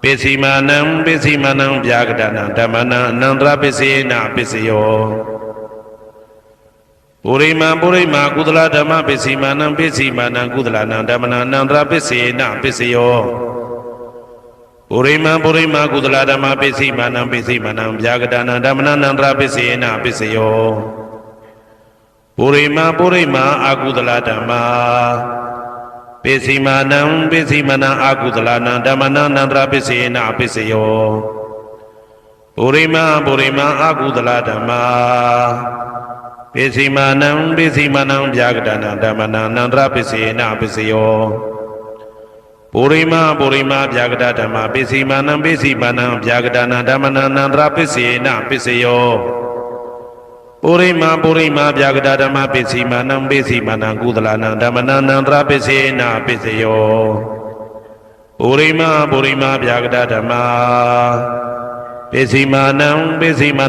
pisimanam vyagadana dhammana anandara pisayena pisayo Purima kudala dhamma pisimanam kudalanam dhammana anandara pisayena pisayo Purima kudala dhamma pisimanam vyagadana dhammana anandara pisayena pisayo Purima akudala dhamma pisimanam akudalanam dhammana anandara pisayena pisayo Purima akudala dhamma pisimanam vyagadana dhammana anandara pisayena pisayo ပုရိမဗျာဂတဓမ္မပိစီမာနံဗျာဂတနာဓမ္မနာနန္တရာပစ္စေနပစ္စယောပုရိမဗျာဂတဓမ္မပိစီမာနံကုသလနာဓမ္မနာနန္တရာပစ္စေနပစ္စယောပုရိမဗျာဂတဓမ္မပိစီမာ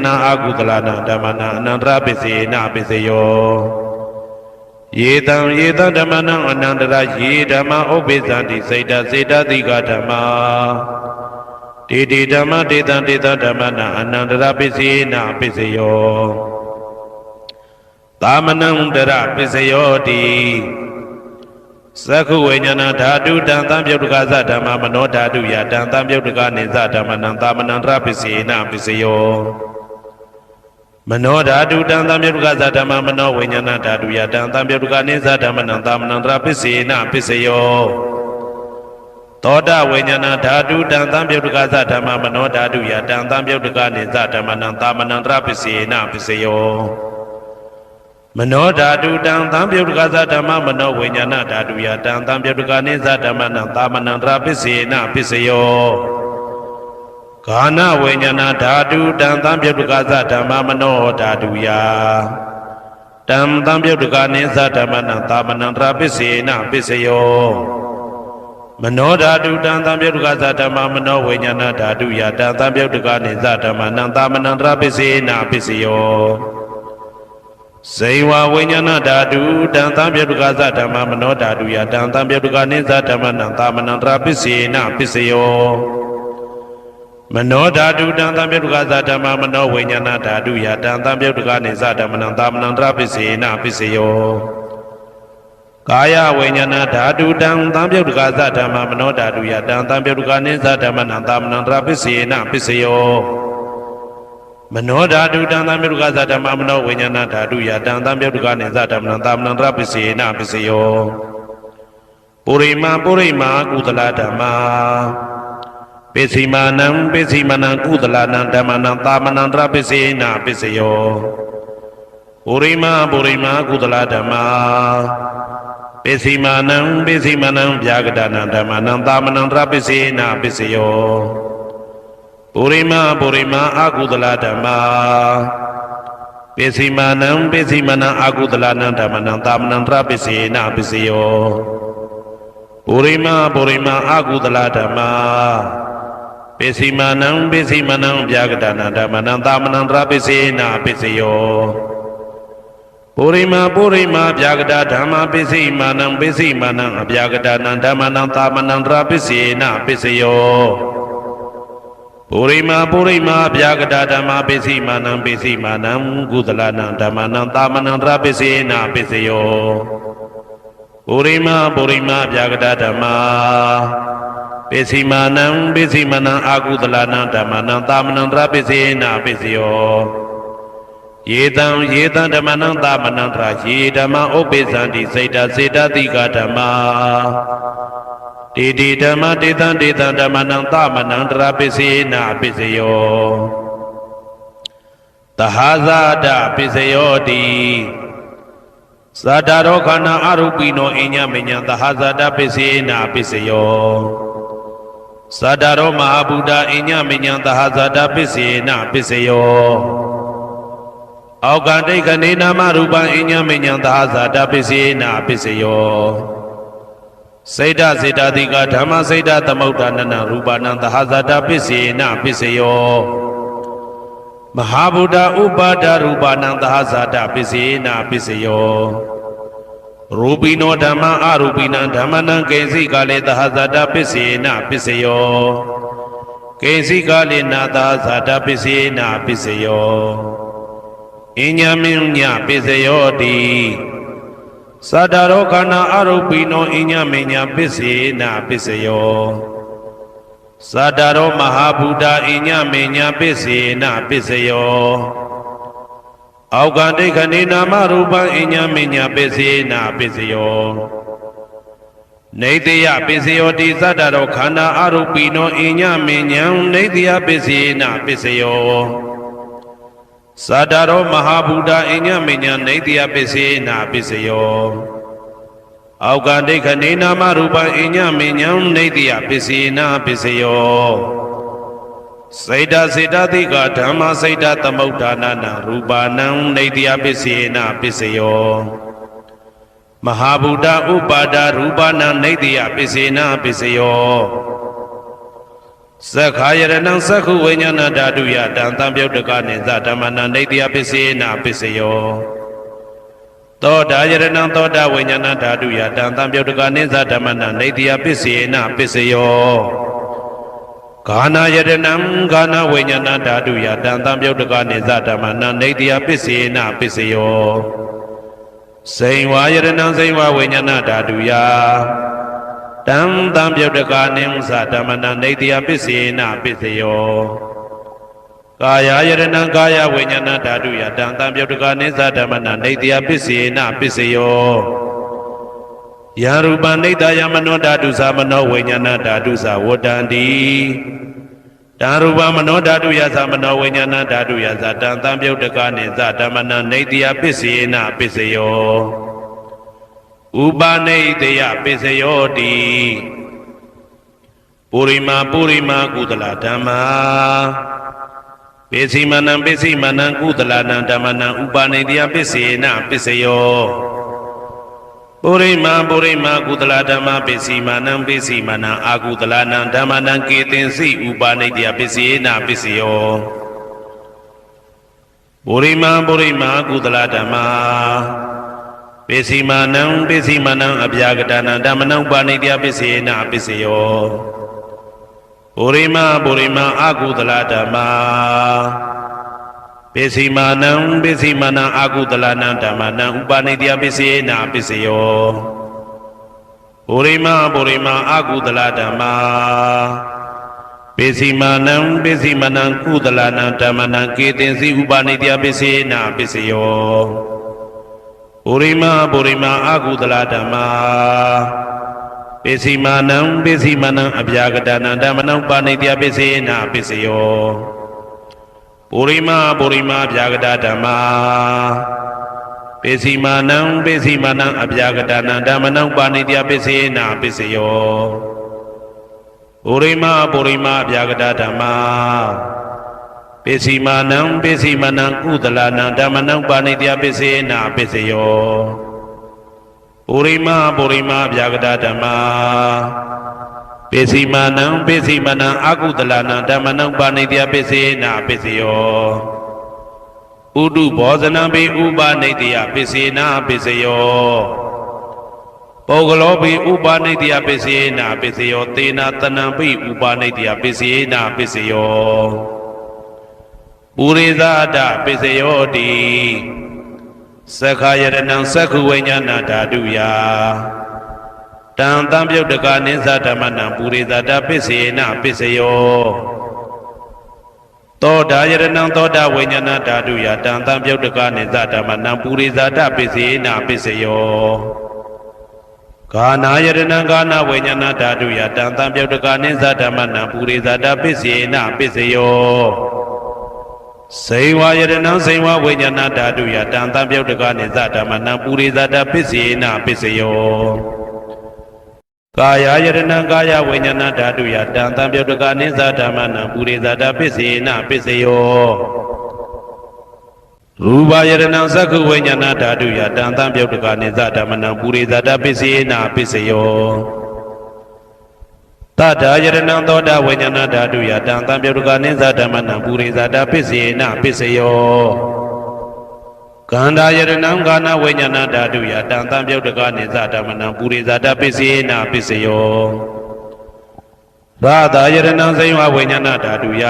နံအကုသလနာဓမ္မနာအနန္တရာပစ္စေနပစ္စယောယေတံဓမ္မနံအနန္တရာယေဓမ္မဥပ္ပိသံတိစေတတိကဓမ္မတေဓမ္မတေတံဓမ္မနံအနန္တရာပစ္စေနပစ္စယောသာမနံတရပစ္စယောတိသက္ခုဝိညာဏဓာတုတံသံပြုတ်တကသဓမ္မမနောဓာတုယတံသံပြုတ်တကနေသဓမ္မနံသာမနံတရပစ္စေနပစ္စယောမနောဓာတုတံသံပြုတ်တကသဓမ္မမနောဝိညာဏဓာတုယတံသံပြုတ်တကနေသဓမ္မနံသာမနံတရပစ္စေနပစ္စယောသောတဝိညာဏဓာတုတံသံပြုတ်တကသဓမ္မမနောဓာတုယတံသံပြုတ်တကနေသဓမ္မနံသာမနံတရပစ္စေနပစ္စယောမနောဓာတုတံသံပြုတ်တကသဓမ္မမနောဝိညာဏဓာတုယတံသံပြုတ်တကနေသဓမ္မနံသာမနံတရပစ္စေနပစ္စယောဂာနဝိညာဏဓာတုတံသံပြုတ်တကသဓမ္မမနောဓာတုယတံသံပြုတ်တကနေသဓမ္မနံသာမနံတရပစ္စေနပစ္စယောမနောဓာတုတံသံပြုတ်တကသဓမ္မမနောဝိညာဏဓာတုယတံသံပြုတ်တကနေသဓမ္မနံသာမနံတရပစ္စေနပစ္စယောဇေဝဝိညာဏဓာတုတံသံပြုတ်တကသဓမ္မမနောဓာတုယတံသံပြုတ်တကနေသဓမ္မနံသာမနံတရပစ္စေနပစ္စယောမနောဓာတုတံသံပြုတ်တကသဓမ္မမနောဝိညာဏဓာတုယတံသံပြုတ်တကနေသဓမ္မနံသာမနံတရပစ္စေနပစ္စယောကာယဝိညာဏဓာတုတံသံပြုတ်တကသဓမ္မမနောဓာတုယတံသံပြုတ်တကနေသဓမ္မနံသာမနံတရပစ္စေနပစ္စယောမနောဓာတုတံသံပြုတ်တကသဓမ္မမနောဝိညာဏဓာတုယတံသံပြုတ်တကနေသဓမ္မနံသာမနံတရပစ္စေနပစ္စယောပုရိမကုသလဓမ္မပိစီမာနံကုသလနာဓမ္မနံသာမနံတရပစ္စေနပစ္စယောပုရိမကုသလဓမ္မပိစီမာနံဗျာဂဒနာဓမ္မနံသာမနံတရပစ္စေနပစ္စယောပုရိမအကုသလဓမ္မပိစီမာနံအကုသလနာဓမ္မနံသာမနံတရပစ္စေနပစ္စယောပုရိမအကုသလဓမ္မပိစီမာနံဗျာဂဒနာဓမ္မနံသာမနံတရပစ္စေနပစ္စယောပုရိမဗျာဂဒဓမ္မပိစီမာနံအဗျာဂဒနာဓမ္မနံသာမနံတရပစ္စေနပစ္စယောပုရိမဗျာဂဒဓမ္မပိစီမာနံကုသလနာဓမ္မနံသာမနံတရပစ္စေနပစ္စယောပုရိမဗျာဂဒဓမ္မပိစီမာနံအကုသလနာဓမ္မနံသာမနံတရပစ္စေနပစ္စယောယေတံဓမ္မနံသာမနံတရယေဓမ္မဥပ္ပိသံတိစေတတိကဓမ္မတေဓမ္မတေတံဓမ္မနံသာမနံတရပစ္စေနပစ္စယောသဟာဇာတပစ္စယောတိသတ္တရောခန္ဓာအရူပိနောအညမညံသဟာဇာတပစ္စေနပစ္စယောသတ္တရောမဟာဗုဒ္ဓအညမညံသဟာဇာတပစ္စေနပစ္စယောအောကတိခဏေနာမရူပံအညမညံသဟာဇာတပစ္စေနပစ္စယောစေတတိကဓမ္မစေတသမုဋ္ဌာနနရူပနံသဟာဇာတပစ္စေနပစ္စယောမဟာဗုဒ္ဓဥပါဒရူပနံသဟာဇာတပစ္စေနပစ္စယောရူပိနောဓမ္မအရူပိနံဓမ္မနံကိဉ္စိကာလေသဟာဇာတပစ္စေနပစ္စယောကိဉ္စိကာလေနာသဟာဇာတပစ္စေနပစ္စယောအညမညပစ္စယောတိသတ္တရောခန္ဓာအရူပိနောအညမညပစ္စေနပစ္စယောသတ္တရောမဟာဗုဒ္ဓအညမညပစ္စေနပစ္စယောအောကတိခဏေနာမရူပံအညမညပစ္စေနပစ္စယောနေတယပစ္စယောတိသတ္တရောခန္ဓာအရူပိနောအညမညံနေတယပစ္စေနပစ္စယောသတ္တရောမဟာဗုဒ္ဓအညမညံနေတယပစ္စေနပစ္စယော အောက်ကဒိဋ္ဌနေနာမရူပအညမဉ္ဇံနေတိယပစ္စေနာပစ္စယောစေတစေတတိကဓမ္မစေတသမုဋ္ဌာနာနာရူပနံနေတိယပစ္စေနာပစ္စယောမဟာဗုဒ္ဓဥပါဒရူပနံနေတိယပစ္စေနာပစ္စယောသက္ခာယရဏံသက္ခုဝိညာဏဓာတုယတံတံပြုတ်တကနိသဓမ္မနံနေတိယပစ္စေနာပစ္စယောသောတာယရဏံသောတာဝိညာဏဓာတုယတံတံပြုတ်တကနိသဓမ္မနံနေတိယပစ္စေနာပစ္စယောဂာနာယရဏံဂာနာဝိညာဏဓာတုယတံတံပြုတ်တကနိသဓမ္မနံနေတိယပစ္စေနာပစ္စယောစိန်ဝါယရဏံစိန်ဝါဝိညာဏဓာတုယတံတံပြုတ်တကနိသဓမ္မနံနေတိယပစ္စေနာပစ္စယောကာယယရဏံကာယဝိညာဏဓာတုယတံတံပြုတ်တကနိသဓမ္မနံနေတိယပစ္စေနာပစ္စယောယရူပနိတယမနောဓာတုသမနောဝိညာဏဓာတုသဝတ္တန္တိတံရူပမနောဓာတုယသမနောဝိညာဏဓာတုယသတံတံပြုတ်တကနိသဓမ္မနံနေတိယပစ္စေနာပစ္စယောဥပနိတယပစ္စယောတိပုရိမာကုသလဓမ္မာပိစိမနံကုသလနံဓမ္မနံဥပနိတယပစ္စေနာပစ္စယောပုရိမာကုသလဓမ္မပိစိမနံအာကုသလနံဓမ္မနံကေတင်စီဥပနိတယပစ္စေနာပစ္စယောပုရိမာကုသလဓမ္မာပိစိမနံအဗျာကတနံဓမ္မနံဥပနိတယပစ္စေနာပစ္စယောပုရိမာအာကုသလဓမ္မာပိစိမနံအာကုသလနံဓမ္မနံဥပနိတယပစ္စေနာပစ္စယောပုရိမာအာကုသလဓမ္မာပိစိမနံကုသလနံဓမ္မနံကေတင်စီဥပနိတယပစ္စေနာပစ္စယောပုရိမာအာကုသလဓမ္မာပိစိမနံအဗျာကတနံဓမ္မနံပါဏိတယပစ္စေနာပစ္စယောပုရိမာဗျာကတဓမ္မာပိစိမနံအဗျာကတနံဓမ္မနံပါဏိတယပစ္စေနာပစ္စယောပုရိမာဗျာကတဓမ္မာပိစိမနံကုသလနံဓမ္မနံပါဏိတယပစ္စေနာပစ္စယောပုရိမာဗျာကတဓမ္မာပိစိမနံအာကုသလနံဓမ္မနံပါဏိတယပစ္စေနာပစ္စယောဥဒုဘောဇနံပိဥပနိတယပစ္စေနာပစ္စယောပုဂ္ဂလောပိဥပနိတယပစ္စေနာပစ္စယောသေနာတနံပိဥပနိတယပစ္စေနာပစ္စယောပုရိသဒပစ္စယောတိသက္ခာယရဏံသက္ခုဝိညာဏဓာတုယတံတံပြုတ်တကနိသဓမ္မနံပုရိသဒပစ္စေနာပစ္စယောသောတာယရဏံသောတာဝိညာဏဓာတုယတံတံပြုတ်တကနိသဓမ္မနံပုရိသဒပစ္စေနာပစ္စယောဂာနာယရဏံဂာနာဝိညာဏဓာတုယတံတံပြုတ်တကနိသဓမ္မနံပုရိသဒပစ္စေနာပစ္စယောစိန်ဝါယရဏံစိန်ဝါဝိညာဏဓာတုယတံတံပြုတ်တကနိသဓမ္မနံပုရိသဒပစ္စေနာပစ္စယောကာယယရဏံကာယဝိညာဏဓာတုယတံတံပြုတ်တကနိသဓမ္မနံပုရိသဒပစ္စေနာပစ္စယောရူပယရဏံသက္ခုဝိညာဏဓာတုယတံတံပြုတ်တကနိသဓမ္မနံပုရိသဒပစ္စေနာပစ္စယောတထာယရဏံသောတာဝိညာဏဓာတုယတံတံပြုတ်တကနိသဓမ္မနံပုရိသဒပစ္စေနာပစ္စယောကန္တာယရဏံကာနဝိညာဏဓာတုယတံတံပြုတ်တကနိသဓမ္မနံပုရိသဒပစ္စေနာပစ္စယောရာသာယရဏံစိဝဝိညာဏဓာတုယ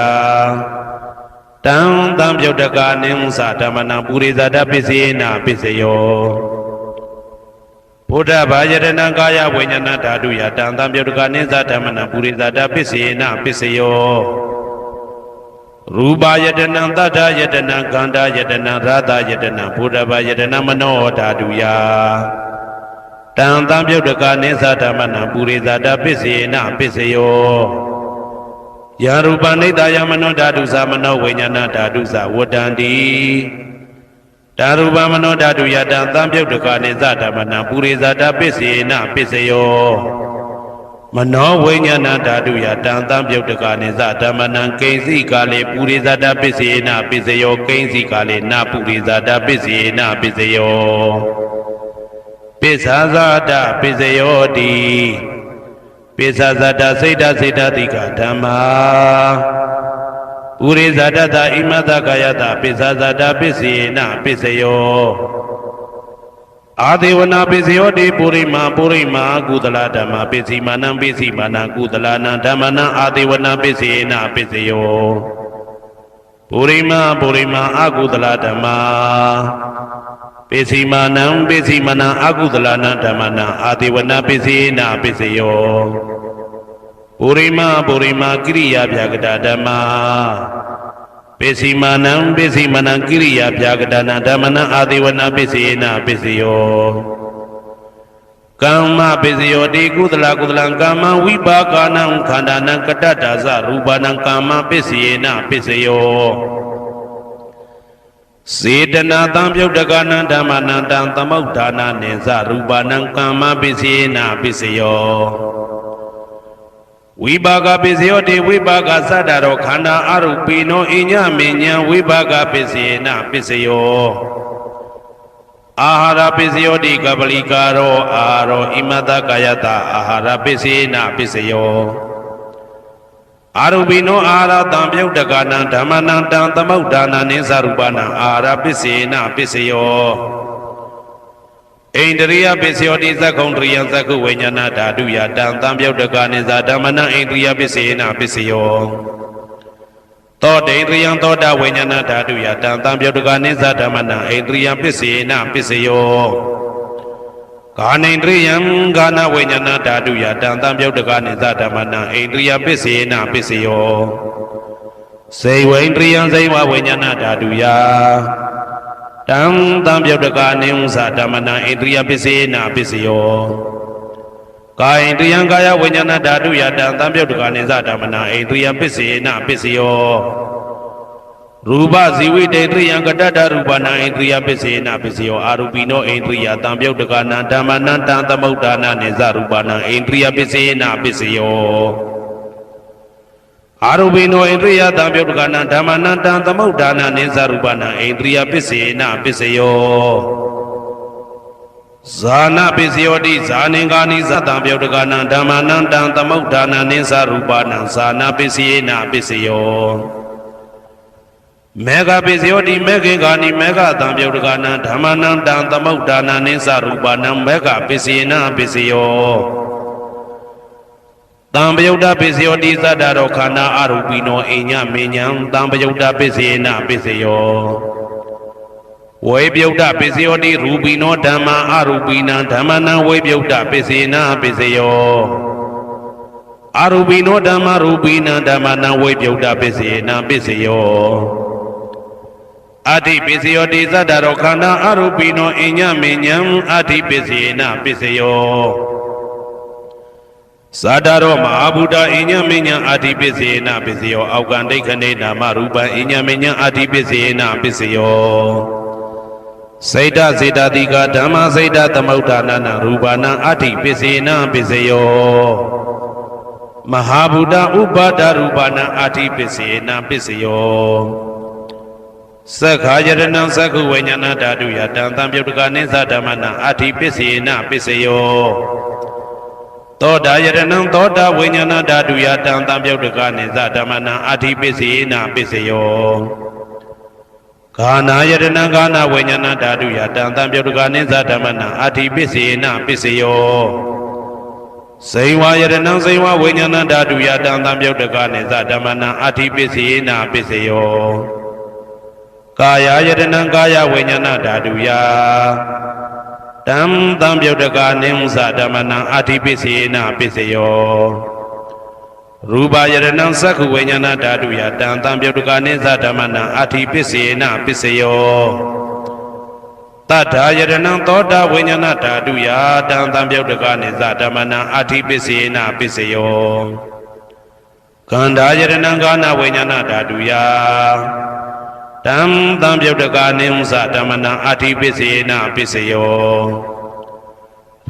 တံတံပြုတ်တကနိသဓမ္မနံပုရိသဒပစ္စေနာပစ္စယောဘုဒ္ဓဘာယရဏံကာယဝိညာဏဓာတုယတံတံပြုတ်တကနိသဓမ္မနံပုရိသဒပစ္စေနာပစ္စယောရူပယတနံတတ္ထယတနံကန္တာယတနံရာသယတနံဘုဒ္ဓဘာယတနံမနောဓာတုယတံတံပြုတ်တကနိသဓမ္မနံပုရိသဒပစ္စေနာပစ္စယောယရူပနိတယမနောဓာတုသမနောဝိညာဏဓာတုသဝတ္တန္တိ တာရူပမနောဓာတုယတံသံပြုတ်တကနိသဓမ္မနံပုရိသတာပစ္စေနပစ္စယောမနောဝိညာဏဓာတုယတံသံပြုတ်တကနိသဓမ္မနံကိဉ္စီကာလေပုရိသတာပစ္စေနပစ္စယောကိဉ္စီကာလေနပုရိသတာပစ္စေနပစ္စယောပိစ္ဆာဇာတပစ္စယောတိပိစ္ဆာဇာတစိတ်တစိတ်တတိကဓမ္မာပုရိသတတဣမတကာယတပိစ္ဆာဇာတပစ္စေနပစ္စယောအာဒေဝနာပစ္စယောတိပုရိမာကုသလဓမ္မပစ္စည်းမာနံပစ္စည်းမာနံကုသလနံဓမ္မနံအာဒေဝနာပစ္စေနပစ္စယောပုရိမာအကုသလဓမ္မပစ္စည်းမာနံအကုသလနံဓမ္မနံအာဒေဝနာပစ္စေနပစ္စယောပုရိမာကိရိယာဗျာကတဓမ္မာပစ္စည်းမာနံကိရိယာဗျာကတနာဓမ္မနံအာဒေဝနာပစ္စေနပစ္စယောကမ္မပစ္စယောတိကုသလကမ္မဝိပါကနံခန္ဓာနံကတ္တဒါဇရူပနံကမ္မပစ္စေနပစ္စယောစေတနာတံပြုတ်တကနံဓမ္မနံတံသမုဋ္ဌာနနိသရူပနံကမ္မပစ္စေနပစ္စယောဝိပါကပစ္စယောတိဝိပါကသတ္တရောခန္ဓာအရုပိနောအညမဉ္ဇံဝိပါကပစ္စေနပစ္စယောအာဟာရပစ္စယောတိကပလိကာရောအာရောဣမတကာယတအာဟာရပစ္စေနပစ္စယောအာရုပိနောအာဟာရတံပြုတ်တကနံဓမ္မနံတံသမုဋ္ဌာနနိသရူပနံအာဟာရပစ္စေနပစ္စယောဣန္ဒရိယပစ္စယောတိသက္ကုံတရိယသက္ကုဝိညာဏဓာတုယတံသံပြုတ်တကနိသဓမ္မနံဣန္ဒရိယပစ္စေနပစ္စယောသောတေန္ဒရိယသောတာဝိညာဏဓာတုယတံသံပြုတ်တကနိသဓမ္မနံဣန္ဒရိယပစ္စေနပစ္စယောကာနိန္ဒရိယကာနဝိညာဏဓာတုယတံသံပြုတ်တကနိသဓမ္မနံဣန္ဒရိယပစ္စေနပစ္စယောစေဝိန္ဒရိယစေဝဝိညာဏဓာတုယတံသံပြုတ်တကနိသဓမ္မနံဣန္ဒရိယပစ္စေနပစ္စယောကာယန္တယံကာယဝိညာဏဓာတုယတံသံပြုတ်တကနိသဓမ္မနံဣန္ဒရိယပစ္စေနပစ္စယောရူပဇီဝိတေတရိယံကတ္တရူပနံဣန္ဒရိယပစ္စေနပစ္စယောအာရူပိနောဣန္ဒရိယတံပြုတ်တကနံဓမ္မနံတံသမုဋ္ဌာနနိသရူပနံဣန္ဒရိယပစ္စေနပစ္စယောအာရူပိနောဣန္ဒရိယတံပြုတ်တကနံဓမ္မနံတံသမုဋ္ဌာနနိသရူပနံဣန္ဒရိယပစ္စေနပစ္စယောဇာနပစ္စယောတိဇာနင်္ဂာနိသတံပြုတ်တကနံဓမ္မနံတံသမုဋ္ဌာနနိသရူပနံဇာနပစ္စေနပစ္စယောမေဃပစ္စယောတိမေခေကာနိမေဃတံပြုတ်တကနံဓမ္မနံတံသမုဋ္ဌာနနိသရူပနံမေဃပစ္စေနပစ္စယောတံပယုတ်တပစ္စယောတိသတ္တရောခန္ဓာအရူပိနောအိညမေညံတံပယုတ်တပစ္စေနပစ္စယောဝေပယုတ်တပစ္စယောတိရူပိနောဓမ္မာအရူပိနံဓမ္မနံဝေပယုတ်တပစ္စေနပစ္စယောအရူပိနောဓမ္မာရူပိနံဓမ္မနံဝေပယုတ်တပစ္စေနပစ္စယောအဋ္ဌိပစ္စယောတိသတ္တရောခန္ဓာအရူပိနောအိညမေညံအဋ္ဌိပစ္စေနပစ္စယောသတ္တရောမဟာဗုဒ္ဓအိညမေညံအဋ္ဌိပစ္စေနပစ္စယောအောက်ကံဒိဋ္ဌနေနာမရူပံအိညမေညံအဋ္ဌိပစ္စေနပစ္စယောစေတစေတတိကဓမ္မစေတသမုဋ္ဌာနနရူပနံအဋ္ဌိပစ္စေနပစ္စယောမဟာဗုဒ္ဓဥပါဒရူပနံအဋ္ဌိပစ္စေနပစ္စယောသက္ခာယရဏံသက္ခုဝိညာဏဓာတုယတံသံပြုတ်တကနိသဓမ္မနံအဋ္ဌိပစ္စေနပစ္စယောသောတာယရဏံသောတာဝိညာဏဓာတုယတံသံပြုတ်တကနိသဓမ္မနံအဋ္ဌိပစ္စေနပစ္စယောဂာနာယရဏံဂာနာဝိညာဏဓာတုယတံသံပြုတ်တကနိသဓမ္မနံအဋ္ဌိပစ္စေနပစ္စယောစေဝယရဏံစေဝဝိညာဏဓာတုယတံသံပြုတ်တကနိသဓမ္မနံအဋ္ဌိပစ္စေနပစ္စယောကာယယတနံကာယဝိညာဏဓာတုယတံသံပြုတ်တကနိသဓမ္မနံအဋ္ဌိပစ္စေနပစ္စယောရူပယတနံသက္ခုဝိညာဏဓာတုယတံသံပြုတ်တကနိသဓမ္မနံအဋ္ဌိပစ္စေနပစ္စယောတတ္ထာယတနံသောတာဝိညာဏဓာတုယတံသံပြုတ်တကနိသဓမ္မနံအဋ္ဌိပစ္စေနပစ္စယောကန္ဓာယတနံကာနဝိညာဏဓာတုယတ တံသံပြုတ်တကာနိဥ္စဓမ္မနံအာတိပစ္စေနပစ္စယော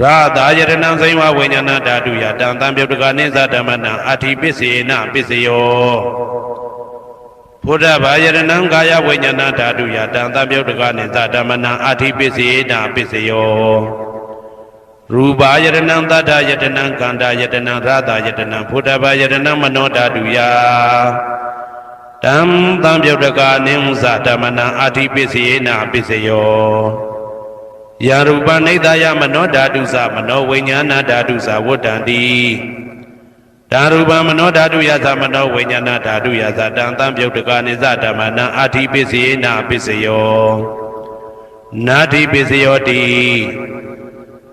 ရာသာယတနံစိဝဝိညာဏဓာတုယတံသံပြုတ်တကာနိဥ္စဓမ္မနံအာတိပစ္စေနပစ္စယောဘုဒ္ဓဘာယတနံကာယဝိညာဏဓာတုယတံသံပြုတ်တကာနိဥ္စဓမ္မနံအာတိပစ္စေနပစ္စယောရူပယတနံသတ္တယတနံကန္တာယတနံရာသာယတနံဘုဒ္ဓဘာယတနံမနောဓာတုယတံသံပြုတ်တကာနိဥ္စဓမ္မနံအာတိပစ္စေနပစ္စယောယရူပနိဒာယမနောဓာတုသမနောဝိညာဏဓာတုသဝတ္တံတိဓာရူပမနောဓာတုယသမနောဝိညာဏဓာတုယသတံသံပြုတ်တကာနိသဓမ္မနံအာတိပစ္စေနပစ္စယောနာတိပစ္စယောတိ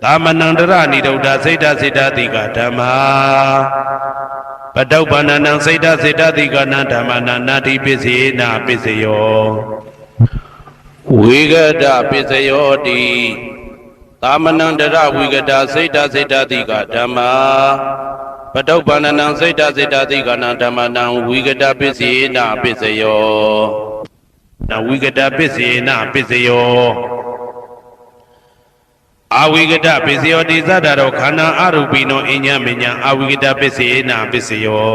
သမနန္တရဏိဒုဒ္ဓစိတ်တစိတ္တတိကဓမ္မာပတုပ္ပန္နံစိတ်တစိတ္တတိကနံဓမ္မနာနာတိပစ္စေနပစ္စယောဝိဂဒပစ္စယောတိသမနန္တရဝိဂဒစိတ်တစိတ္တတိကဓမ္မာပတုပ္ပန္နံစိတ်တစိတ္တတိကနံဓမ္မနံဝိဂဒပစ္စေနပစ္စယောနဝိဂဒပစ္စေနပစ္စယောအဝိကတပစ္စယောတိသတ္တရောခန္ဓာအရူပိနောအညမညအဝိကတပစ္စေနပစ္စယော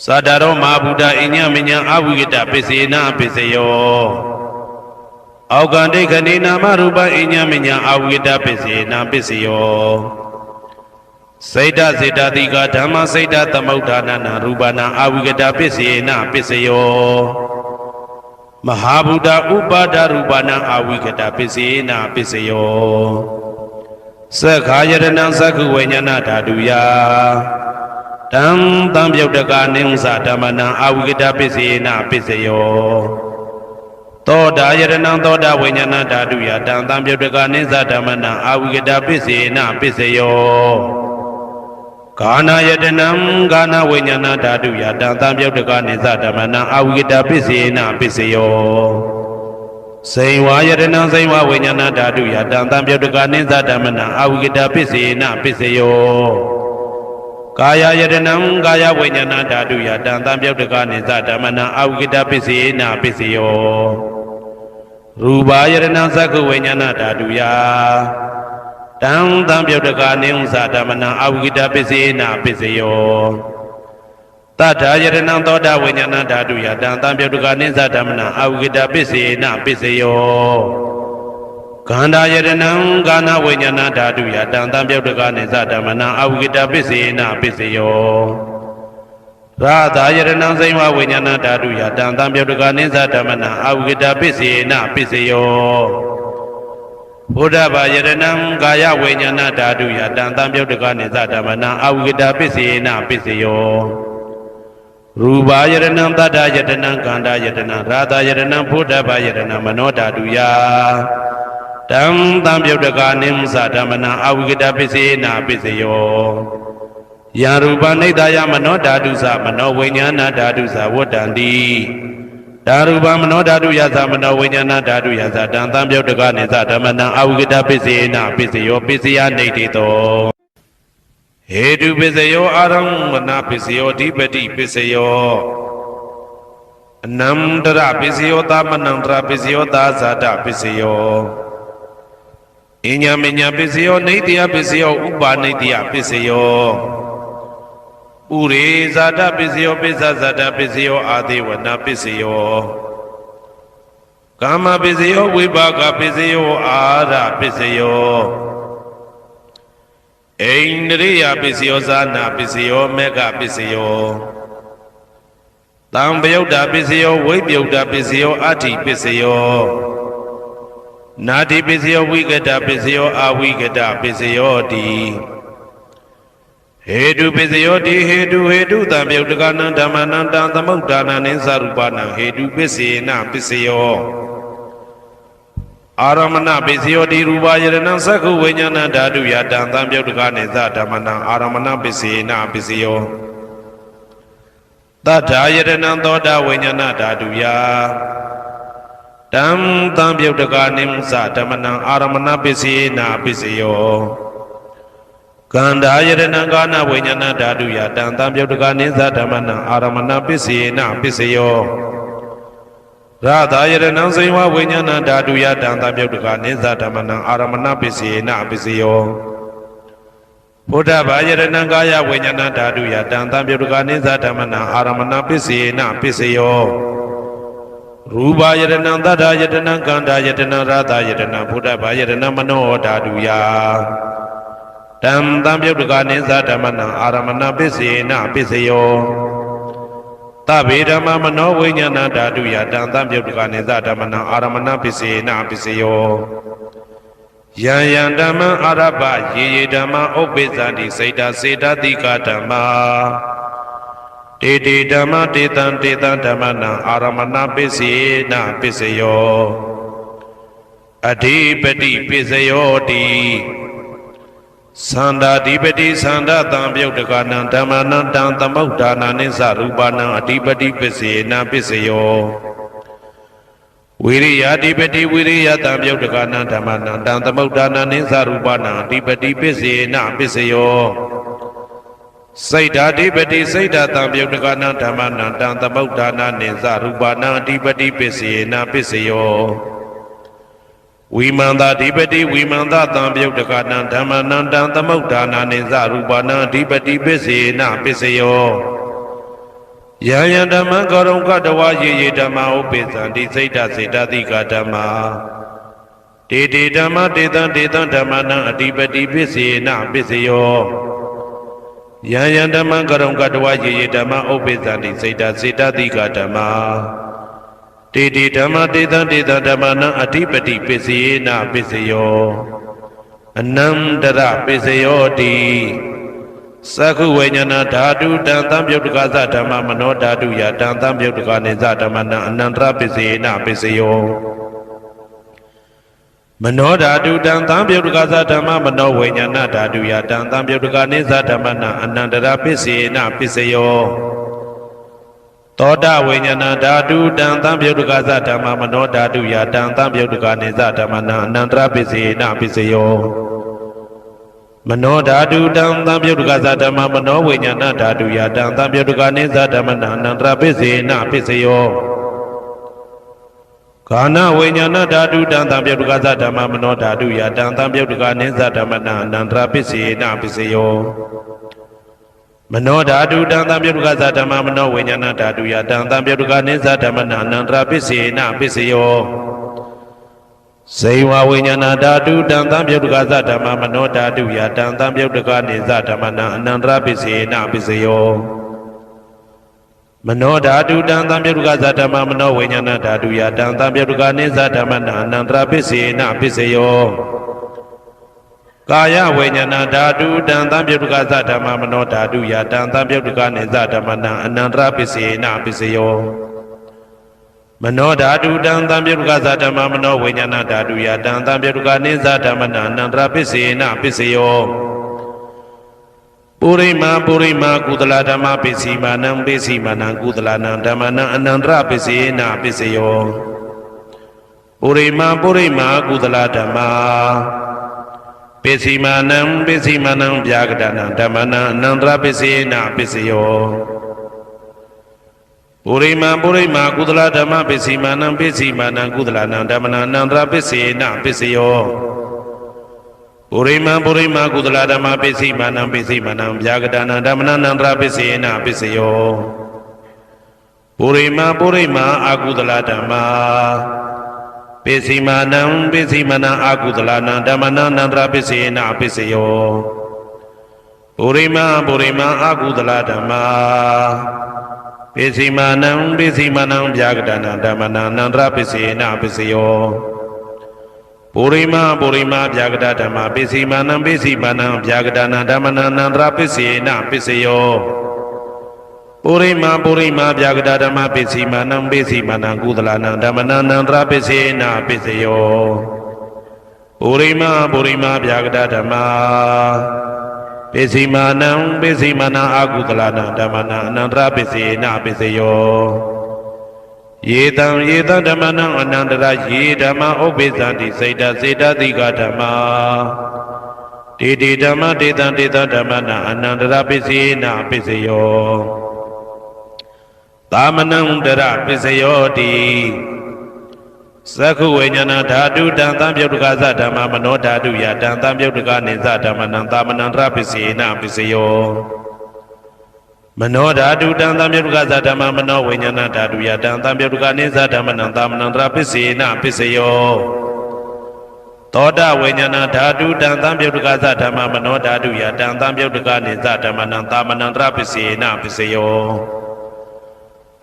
သတ္တရောမဟာဗုဒ္ဓအညမညအဝိကတပစ္စေနပစ္စယောအောက်ကံဒိဋ္ဌိနာမရူပအညမညအဝိကတပစ္စေနပစ္စယောစိတ်တစေတတိကဓမ္မစိတ်တသမုဋ္ဌာနနာရူပနာအဝိကတပစ္စေနပစ္စယောမဟာဗုဒ္ဓဥပါဒရူပနာအဝိကတပစ္စေနပစ္စယောသက္ခာယတနံသက္ခုဝိညာဏဓာတုယတံသံပြုတ်တကာနိဥ္စဓမ္မနံအဝိကတပစ္စေနပစ္စယောသောတာယတနံသောတာဝိညာဏဓာတုယတံသံပြုတ်တကာနိဥ္စဓမ္မနံအဝိကတပစ္စေနပစ္စယောကာနာယတနံကာနာဝိညာဏဓာတုယတံသံပြုတ်တကာနိသဓမ္မနံအဝိကတပစ္စေနပစ္စယောစိဝါယတနံစိဝဝိညာဏဓာတုယတံသံပြုတ်တကာနိသဓမ္မနံအဝိကတပစ္စေနပစ္စယောကာယယတနံကာယဝိညာဏဓာတုယတံသံပြုတ်တကာနိသဓမ္မနံအဝိကတပစ္စေနပစ္စယောရူပယတနံသက္ခဝိညာဏဓာတုယတံသံပြုတ်တကာနိဥ္စဓမ္မနံအဝိကတပစ္စေနပစ္စယောတတ္ထာယတနံသောတာဝိညာဏဓာတုယတံသံပြုတ်တကာနိဥ္စဓမ္မနံအဝိကတပစ္စေနပစ္စယောခန္ဓာယတနံကာနဝိညာဏဓာတုယတံသံပြုတ်တကာနိဥ္စဓမ္မနံအဝိကတပစ္စေနပစ္စယောရာသာယတနံစိဝဝိညာဏဓာတုယတံသံပြုတ်တကာနိဥ္စဓမ္မနံအဝိကတပစ္စေနပစ္စယောဘုဒ္ဓဘာယတနံကာယဝိညာဏဓာတုယတံသံပြုတ်တကာနိသဓမ္မနံအဝိကတပစ္စေနပစ္စယောရူပယတနံသတ္တယတနံကန္တာယတနံရာသာယတနံဘုဒ္ဓဘာယတနံမနောဓာတုယတံသံပြုတ်တကာနိဥ္စဓမ္မနံအဝိကတပစ္စေနပစ္စယောယရူပနိဒာယမနောဓာတုသမနောဝိညာဏဓာတုသဝတ္တံတိဓာရူပမနောဓာတုယသမနောဝိညာဏဓာတုယသတံသံပြုတ်တကာနိသဓမ္မနံအဝိကတပစ္စေနပစ္စယောပစ္စယနေတိတောဟေတုပစ္စယောအာရမဏပစ္စယောဓိပတိပစ္စယောအနန္တရပစ္စယောသမနန္တရပစ္စယောသာဇာတပစ္စယောအညမညပစ္စယောနေတိယပစ္စယောဥပါနေတိယပစ္စယောဥရေဇာတပစ္စယောပိစ္ဆဇာတပစ္စယောအာသေဝနာပစ္စယောကာမပစ္စယောဝိပါကပစ္စယောအာရပစ္စယောအိန္ဒြိယပစ္စယောဇာနာပစ္စယောမေဃပစ္စယောတံပယုတ်တာပစ္စယောဝိပယုတ်တာပစ္စယောအဋ္ဌိပစ္စယောနာတိပစ္စယောဝိကတပစ္စယောအဝိကတပစ္စယောတိဟေတုပစ္စယောတိဟေတုတံပြုတ်တကနံဓမ္မနံတံသမုဋ္ဌာနံနိသရူပနံဟေတုပစ္စေနပစ္စယောအာရမဏပစ္စယောတိရူပယရဏံသက္ခုဝိညာဏဓာတုယတံသံပြုတ်တကနိသဓမ္မနံအာရမဏပစ္စေနပစ္စယောတတ္ထာယရဏံသောတာဝိညာဏဓာတုယတံသံပြုတ်တကနိသဓမ္မနံအာရမဏပစ္စေနပစ္စယောကန္တာယတနံကာနဝိညာဏဓာတုယတံသံပြုတ်တကနိသဓမ္မနံအာရမဏပစ္စေနပစ္စယော ရာသာယရဏံစိဝဝိညာဏဓာတုယတံသံပြုတ်တကနိစ္စဓမ္မနံအာရမဏပစ္စယေနပစ္စယောဘုဒ္ဓဘာယရဏံကာယဝိညာဏဓာတုယတံသံပြုတ်တကနိစ္စဓမ္မနံအာရမဏပစ္စယေနပစ္စယောရူပယရဏံသတ္တယတနံကန္တာယတနံရာသာယတနံဘုဒ္ဓဘာယရဏံမနောဓာတုယတံသံပြုတ်တကနိစ္စဓမ္မနံအာရမဏပစ္စယေနပစ္စယောသဗ္ဗေဓမ္မမနောဝိညာဏဓာတုယတံသံပြုတ်တကနိစ္စဓမ္မနံအာရမဏပစ္စယေနပစ္စယောယံယံဓမ္မအာရပယေယေဓမ္မဥပ္ပိသန္တိစိတ်တစေတတိကဓမ္မာတေတေဓမ္မတေတံတေတံဓမ္မနံအာရမဏပစ္စယေနပစ္စယောအဓိပတိပစ္စယောတိသန္တာဓိပတိသန္တာတံပြုတ်တကနံဓမ္မနံတံသမုဋ္ဌာနာနိသရူပနံအဓိပတိပစ္စယေနပစ္စယောဝိရိယဓိပတိဝိရိယတံပြုတ်တကနံဓမ္မနံတံသမုဋ္ဌာနာနိသရူပနံအဓိပတိပစ္စယေနပစ္စယောစိတ်ဓာဓိပတိစိတ်ဓာတံပြုတ်တကနံဓမ္မနံတံသမုဋ္ဌာနာနိသရူပနံအဓိပတိပစ္စယေနပစ္စယောဝိမန္တဓိပတိဝိမန္တတံပြုတ်တကနံဓမ္မနံတံသမုဋ္ဌာနာနိသရူပနံအဓိပတိပစ္စယေနပစ္စယောယံယံဓမ္မံကောရုံကတဝယေယေဓမ္မဥပ္ပိသန္တိစိတ်ဓာစေတသိကဓမ္မာတေတေဓမ္မတေတံတေတံဓမ္မနံအဓိပတိပစ္စယေနပစ္စယောယံယံဓမ္မံကောရုံကတဝယေယေဓမ္မဥပ္ပိသန္တိစိတ်ဓာစေတသိကဓမ္မာတေတေဓမ္မတေတံတေတံဓမ္မနံအဓိပတိပစ္စယေနပစ္စယောအနန္တရပစ္စယောတိသက္ခုဝိညာဏဓာတုတံသံပြုတ်တကသဓမ္မမနောဓာတုယတံသံပြုတ်တကနိစ္စဓမ္မနံအနန္တရပစ္စယေနပစ္စယောမနောဓာတုတံသံပြုတ်တကသဓမ္မမနောဝိညာဏဓာတုယတံသံပြုတ်တကနိစ္စဓမ္မနံအနန္တရပစ္စယေနပစ္စယောသောတဝိညာဏဓာတုတံသံပြုတ်တကသဓမ္မမနောဓာတုယတံသံပြုတ်တကနိစ္စဓမ္မနံအနန္တရပစ္စယေနပစ္စယောမနောဓာတုတံသံပြုတ်တကသဓမ္မမနောဝိညာဏဓာတုယတံသံပြုတ်တကနိစ္စဓမ္မနံအနန္တရပစ္စယေနပစ္စယောကာနဝိညာဏဓာတုတံသံပြုတ်တကသဓမ္မမနောဓာတုယတံသံပြုတ်တကနိစ္စဓမ္မနံအနန္တရပစ္စယေနပစ္စယောမနောဓာတုတံသံပြုတ်တကသဓမ္မမနောဝိညာဏဓာတုယတံသံပြုတ်တကနိစ္စဓမ္မနံအနန္တရပစ္စယေနပစ္စယောဇေဝဝိညာဏဓာတုတံသံပြုတ်တကသဓမ္မမနောဓာတုယတံသံပြုတ်တကနိစ္စဓမ္မနံအနန္တရပစ္စယေနပစ္စယောမနောဓာတုတံသံပြုတ်တကသဓမ္မမနောဝိညာဏဓာတုယတံသံပြုတ်တကနိစ္စဓမ္မနံအနန္တရပစ္စယေနပစ္စယောကာယဝိညာဏဓာတုတံသံပြုတ်တကသဓမ္မမနောဓာတုယတံသံပြုတ်တကနိစ္စဓမ္မနံအနန္တရပစ္စယေနပစ္စယောမနောဓာတုတံသံပြုတ်တကသဓမ္မမနောဝိညာဏဓာတုယတံသံပြုတ်တကနိစ္စဓမ္မနံအနန္တရပစ္စယေနပစ္စယောပုရိမာပုရိမာကုသလဓမ္မပစ္စည်းမာနံပစ္စည်းမာနံကုသလနံဓမ္မနံအနန္တရပစ္စယေနပစ္စယောပုရိမာပုရိမာကုသလဓမ္မာပစ္စည်းမာနံပစ္စည်းမာနံဗျာကတနံဓမ္မနံအနန္တရပစ္စယေနပစ္စယောပုရိမာပုရိမာကုသလဓမ္မပစ္စည်းမာနံပစ္စည်းမာနံကုသလနံဓမ္မနံအနန္တရပစ္စယေနပစ္စယောပုရိမာပုရိမာကုသလဓမ္မပစ္စည်းမာနံပစ္စည်းမာနံဗျာကတနံဓမ္မနံအနန္တရပစ္စယေနပစ္စယောပုရိမာပုရိမာအာကုသလဓမ္မာပစ္စည်းမာနံပစ္စည်းမာနံအာကုသလနံဓမ္မနံအနန္တရပစ္စယေနပစ္စယောပုရိမာပုရိမာအာကုသလဓမ္မာပစ္စည်းမာနံပစ္စည်းမာနံဗျာကတနံဓမ္မနံအနန္တရပစ္စယေနပစ္စယောပုရိမာပုရိမာဗျာကတဓမ္မပစ္စည်းမာနံပစ္စည်းမာနံဗျာကတနံဓမ္မနံအနန္တရပစ္စယေနပစ္စယောပုရိမာပုရိမာဗျာကတဓမ္မပစ္စည်းမာနံပစ္စည်းမာနံကုသလနံဓမ္မနံအနန္တရပစ္စယေနပစ္စယောပုရိမာပုရိမာဗျာကတဓမ္မပစ္စည်းမာနံပစ္စည်းမာနံအာကုသလနံဓမ္မနံအနန္တရပစ္စယေနပစ္စယောယေတံဓမ္မနံအနန္တရယေဓမ္မဥပ္ပိသန္တိစိတ်တစေတသိကဓမ္မာတေတေဓမ္မတေတံတေတံဓမ္မနံအနန္တရပစ္စယေနပစ္စယောသာမနံတရပစ္စယောတိ သက္ခုဝိညာဏဓာတုတံသံပြုတ်တကသဓမ္မမနောဓာတုယတံသံပြုတ်တကနေသဓမ္မနံသာမဏံတရပစ္စေနပစ္စယောမနောဓာတုတံသံပြုတ်တကသဓမ္မမနောဝိညာဏဓာတုယတံသံပြုတ်တကနေသဓမ္မနံသာမဏံတရပစ္စေနပစ္စယောသောတဝိညာဏဓာတုတံသံပြုတ်တကသဓမ္မမနောဓာတုယတံသံပြုတ်တကနေသဓမ္မနံသာမဏံတရပစ္စေနပစ္စယော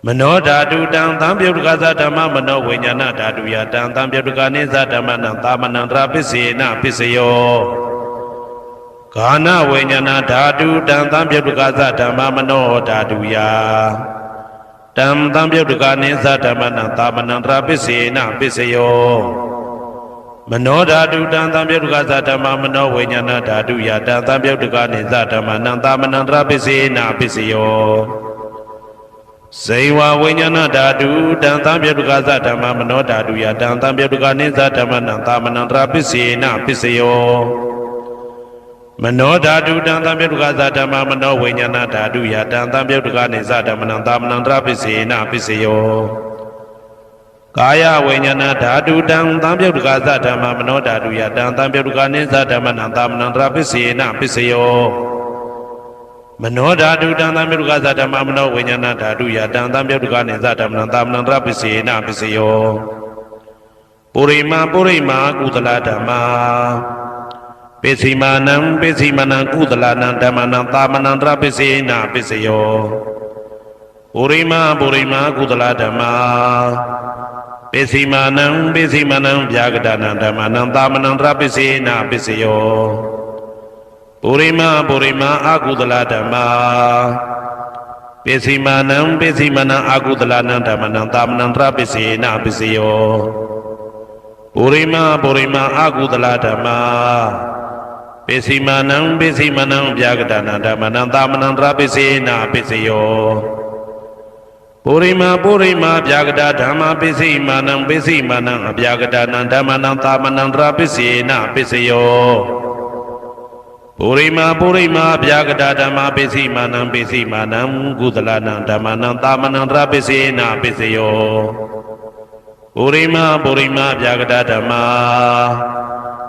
မနောဓာတုတံသံပြုတ်တကသဓမ္မမနောဝိညာဏဓာတုယတံသံပြုတ်တကနေသဓမ္မနံသာမဏံတရပစ္စေနပစ္စယောဂာနဝိညာဏဓာတုတံသံပြုတ်တကသဓမ္မမနောဓာတုယတံသံပြုတ်တကနေသဓမ္မနံသာမဏံတရပစ္စေနပစ္စယောမနောဓာတုတံသံပြုတ်တကသဓမ္မမနောဝိညာဏဓာတုယတံသံပြုတ်တကနေသဓမ္မနံသာမဏံတရပစ္စေနပစ္စယောဇေဝဝိညာဏဓာတုတံသံပြုတ်တကသဓမ္မမနောဓာတုယတံသံပြုတ်တကနေသဓမ္မနံသာမဏံတရပစ္စေနပစ္စယောမနောဓာတုတံသံပြုတ်တကသဓမ္မမနောဝိညာဏဓာတုယတံသံပြုတ်တကနေသဓမ္မနံသာမဏံတရပစ္စေနပစ္စယောကာယဝိညာဏဓာတုတံသံပြုတ်တကသဓမ္မမနောဓာတုယတံသံပြုတ်တကနေသဓမ္မနံသာမဏံတရပစ္စေနပစ္စယောမနောဓာတုတံသံပြုတ်တကသဓမ္မမနောဝိညာဏဓာတုယတံသံပြုတ်တကနေသဓမ္မနံသာမဏံတရပစ္စေနပစ္စယောပုရိမာကုသလဓမ္မာပိစိမာနံပိစိမနံကုသလနံဓမ္မနံသာမဏံတရပစ္စေနပစ္စယောပုရိမာကုသလဓမ္မာပိစိမာနံပိစိမနံဗျာဂဒနံဓမ္မနံသာမဏံတရပစ္စေနပစ္စယောပုရိမာအကုသလဓမ္မာပိစိမာနံပိစိမနံအကုသလနံဓမ္မနံသာမဏံတရပစ္စေနပစ္စယောပုရိမာအကုသလဓမ္မာပိစိမာနံပိစိမနံဗျာဂဒနံဓမ္မနံသာမဏံတရပစ္စေနပစ္စယောပုရိမာဗျာဂဒဓမ္မာပိစိမာနံပိစိမနံအဗျာဂဒနံဓမ္မနံသာမဏံတရပစ္စေနပစ္စယောပုရိမာဗျာဂဒဓမ္မာပိစိမာနံကုသလနံဓမ္မနံသာမဏံတရပစ္စေနပစ္စယောပုရိမာဗျာဂဒဓမ္မာ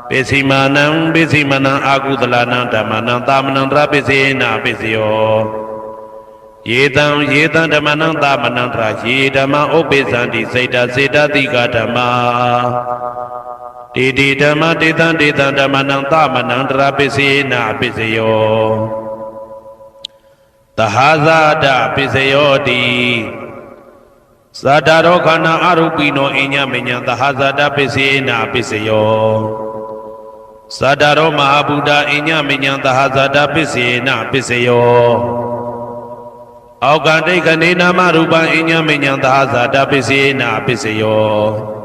ပိစိမာနံအကုသလနံဓမ္မနံသာမဏံတရပစ္စေနပစ္စယောယေတံဓမ္မနံသာမဏံတရယေဓမ္မဥပ္ပိသန္တိစေတတိကဓမ္မာတေဓမ္မတေတံဓမ္မနံသာမဏံတရပစ္စေနပစ္စယောသဟာဇာတပစ္စယောတိသတ္တရောခန္ဓာအရူပိနောအညမညံသဟာဇာတပစ္စေနပစ္စယောသတ္တရောမဟာဗုဒ္ဓအညမညံသဟာဇာတပစ္စေနပစ္စယောအောက်ကတိခဏေနာမရူပံအညမညံသဟာဇာတပစ္စေနပစ္စယော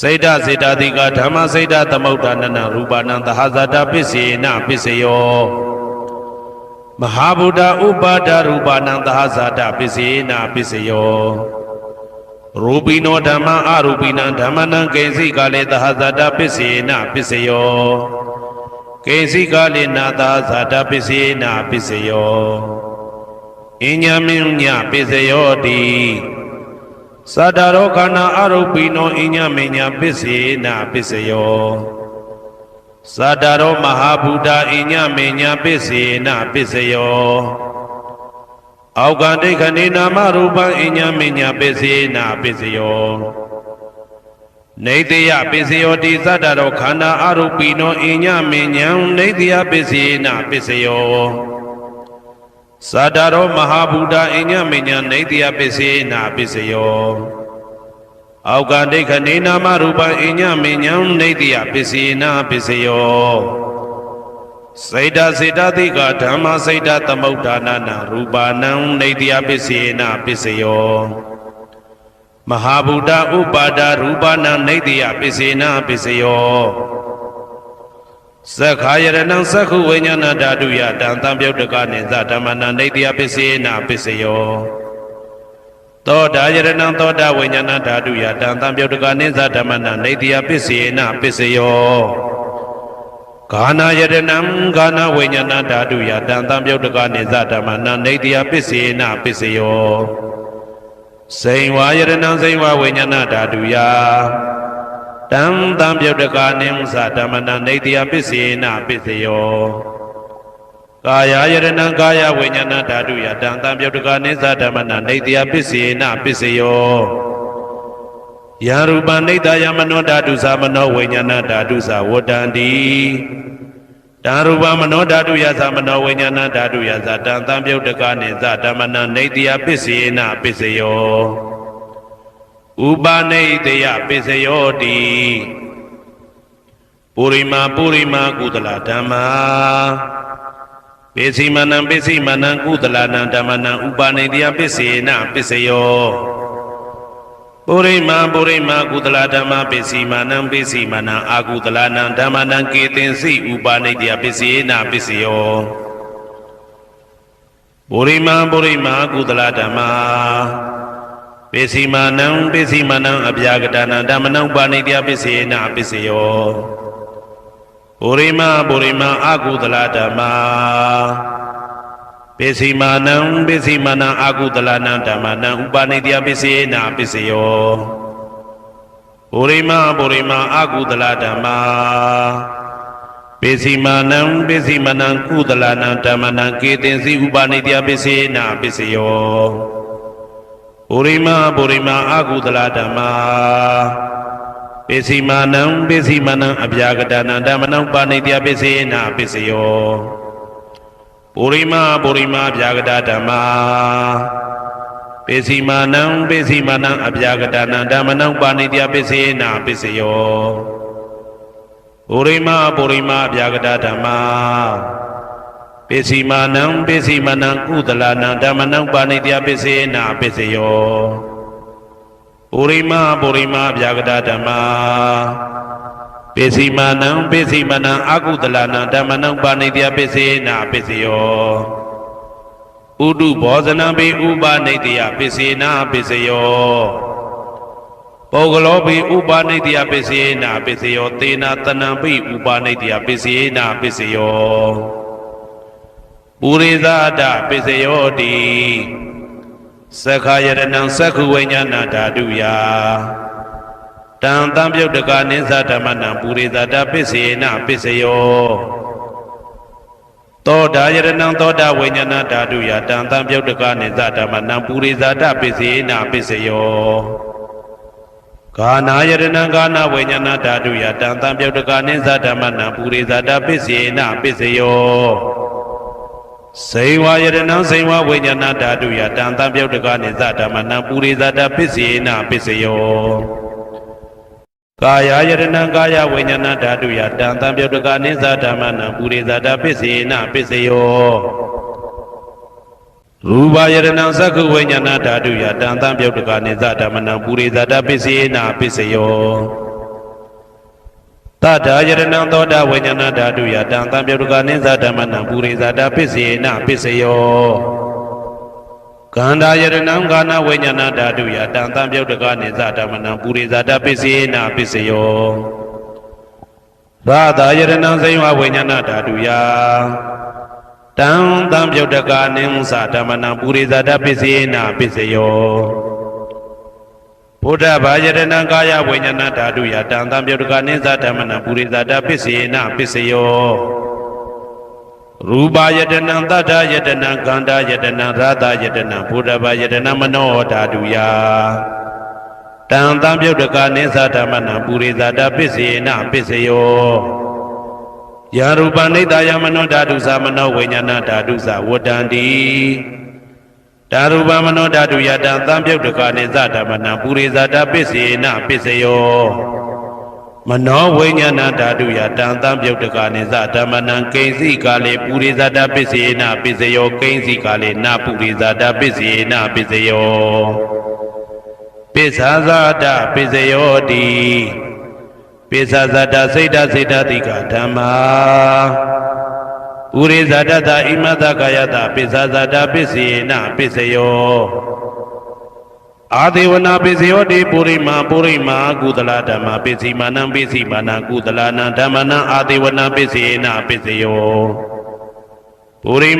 စေတတိကဓမ္မစေတသမုဋ္ဌာနနရူပနံသဟာဇာတပစ္စေနပစ္စယောမဟာဗုဒ္ဓဥပါဒရူပနံသဟာဇာတပစ္စေနပစ္စယောရူပိနောဓမ္မအရူပိနံဓမ္မနံကေစီကလေသဟာဇာတပစ္စေနပစ္စယောကေစီကလေနာသဟာဇာတပစ္စေနပစ္စယောအညမညပစ္စယောတိသတ္တရောခန္ဓာအရူပိနောအညမညပစ္စေနပစ္စယောသတ္တရောမဟာဗုဒ္ဓအညမညပစ္စေနပစ္စယောအောက်ကတိခဏေနာမရူပံအညမညပစ္စေနပစ္စယောနေတယပစ္စယောတိသတ္တရောခန္ဓာအရူပိနောအညမညံနေတယပစ္စေနပစ္စယောသတ္တရောမဟာဗုဒ္ဓအညမညံနေတယပစ္စေနပစ္စယောအောက်ကတိခဏေနာမရူပံအညမညံနေတယပစ္စေနပစ္စယောစေတတိကဓမ္မစေတသမုဋ္ဌာနနာရူပနံနေတယပစ္စေနပစ္စယောမဟာဗုဒ္ဓဥပါဒရူပနံနေတယပစ္စေနပစ္စယောသက္ခာယရဏံသက္ခုဝိညာဏဓာတုယတံသံပြုတ်တကနေသဓမ္မနံနေတယပစ္စေနပစ္စယောသောတာယရဏံသောတာဝိညာဏဓာတုယတံသံပြုတ်တကနေသဓမ္မနံနေတယပစ္စေနပစ္စယောဂာနာယရဏံဂာနာဝိညာဏဓာတုယတံသံပြုတ်တကနေသဓမ္မနံနေတယပစ္စေနပစ္စယော စိန်ဝါယရဏံစိန်ဝါဝိညာဏဓာတုယတံတံပြုတ်တကာနိသဓမ္မနံနေတယပစ္စေနပစ္စယောကာယယရဏံကာယဝိညာဏဓာတုယတံတံပြုတ်တကာနိသဓမ္မနံနေတယပစ္စေနပစ္စယောယံရူပနိတယမနောဓာတုသမနောဝိညာဏဓာတုသဝတ္တန္တိတံရူပမနောဓာတုယသမနောဝိညာဏဓာတုယသတံတံပြုတ်တကာနိသဓမ္မနံနေတယပစ္စေနပစ္စယောဥပနိတယပစ္စယောတိပုရိမာကုသလဓမ္မာပိစိမနံကုသလနံဓမ္မနံဥပနိတယပစ္စေနပစ္စယောပုရိမာကုသလဓမ္မာပိစိမနံအာကုသလနံဓမ္မနံကေတင်စိဥပနိတယပစ္စေနပစ္စယောပုရိမာကုသလဓမ္မာပိစိမနံအဗျာကတနံဓမ္မနံဥပနိတယပစ္စေနပစ္စယောပုရိမာအာကုသလဓမ္မာပိစိမနံအာကုသလနံဓမ္မနံဥပနိတယပစ္စေနပစ္စယောပုရိမာအာကုသလဓမ္မာပိစိမနံကုသလနံဓမ္မနံကေတင်စီဥပနိတယပစ္စေနပစ္စယောပုရိမာအာကုသလဓမ္မာပိစိမနံအဗျာကတနံဓမ္မနံပါဏိတယပစ္စေနပစ္စယောပုရိမာဗျာကတဓမ္မာပိစိမနံအဗျာကတနံဓမ္မနံပါဏိတယပစ္စေနပစ္စယောပုရိမာဗျာကတဓမ္မာပိစိမနံကုသလနံဓမ္မနံပါဏိတယပစ္စေနပစ္စယောပုရိမာဗျာကတဓမ္မာပိစိမနံအာကုသလနံဓမ္မနံပါဏိတယပစ္စေနပစ္စယောဥဒုဘောဇနံပိဥပနိတယပစ္စေနပစ္စယောပုဂ္ဂလောပိဥပနိတယပစ္စေနပစ္စယောသေနတနံပိဥပနိတယပစ္စေနပစ္စယောပုရိသဒပစ္စယောတိသက္ခာယရဏံသက္ခုဝိညာဏဓာတုယတံတံပြုတ်တကာနိသဓမ္မနံပုရိသဒပစ္စေနပစ္စယောသောတာယရဏံသောတာဝိညာဏဓာတုယတံတံပြုတ်တကာနိသဓမ္မနံပုရိသဒပစ္စေနပစ္စယောကာနာယရဏံကာနာဝိညာဏဓာတုယတံတံပြုတ်တကာနိသဓမ္မနံပုရိသဒပစ္စေနပစ္စယောစိန်ဝါယရဏံစိန်ဝါဝိညာဏဓာတုယတံတံပြုတ်တကာနိသဓမ္မနံပုရိသဒပစ္စေနပစ္စယောကာယယရဏံကာယဝိညာဏဓာတုယတံတံပြုတ်တကာနိသဓမ္မနံပုရိသဒပစ္စေနပစ္စယောရူပယရဏံသက္ခုဝိညာဏဓာတုယတံတံပြုတ်တကာနိသဓမ္မနံပုရိသဒပစ္စေနပစ္စယောတထာယရဏံသောတာဝိညာဏဓာတုယတံတံပြုတ်တကာနိသဓမ္မနံပုရိသဒပစ္စေနပစ္စယောကန္တာယရဏံကာနဝိညာဏဓာတုယတံတံပြုတ်တကာနိသဓမ္မနံပုရိသဒပစ္စေနပစ္စယောရာသာယရဏံစိဝဝိညာဏဓာတုယတံတံပြုတ်တကာနိသဓမ္မနံပုရိသဒပစ္စေနပစ္စယောဘုဒ္ဓဘာယရဏံကာယဝိညာဏဓာတုယတံတံပြုတ်တကာနိသဓမ္မနံပုရိသဒပစ္စေနပစ္စယောရူပယတနံတတ္ထယတနံကန္တာယတနံရာသယတနံဘုဒ္ဓဘာယတနံမနောဓာတုယတံတံပြုတ်တကာနိသဓမ္မနံပုရိသဒပစ္စေနပစ္စယောယရူပနိတယမနောဓာတုသမနောဝိညာဏဓာတုသဝတ္တန္တိဓာရူပမနောဓာတုယတံတံပြုတ်တကာနိသဓမ္မနံပုရိသဒပစ္စေနပစ္စယောမနောဝိညာဏဓာတုယတံတံပြုတ်တကာနိသဓမ္မနံကိဉ္စီကာလေပုရိသဒပစ္စေနပစ္စယောကိဉ္စီကာလေနပုရိသဒပစ္စေနပစ္စယောပိစ္ဆာဇာတပစ္စယောတိပိစ္ဆာဇာတစိတ်တတိကဓမ္မာပုရိသဒတဣမတကာယတပိစ္ဆာဇာတပစ္စေနပစ္စယောအာဒေဝနာပိစယောတိပုရိမာကုသလဓမ္မပိစိမာနံကုသလနံဓမ္မနံအာဒေဝနာပိစေနပိစယော ပုရိ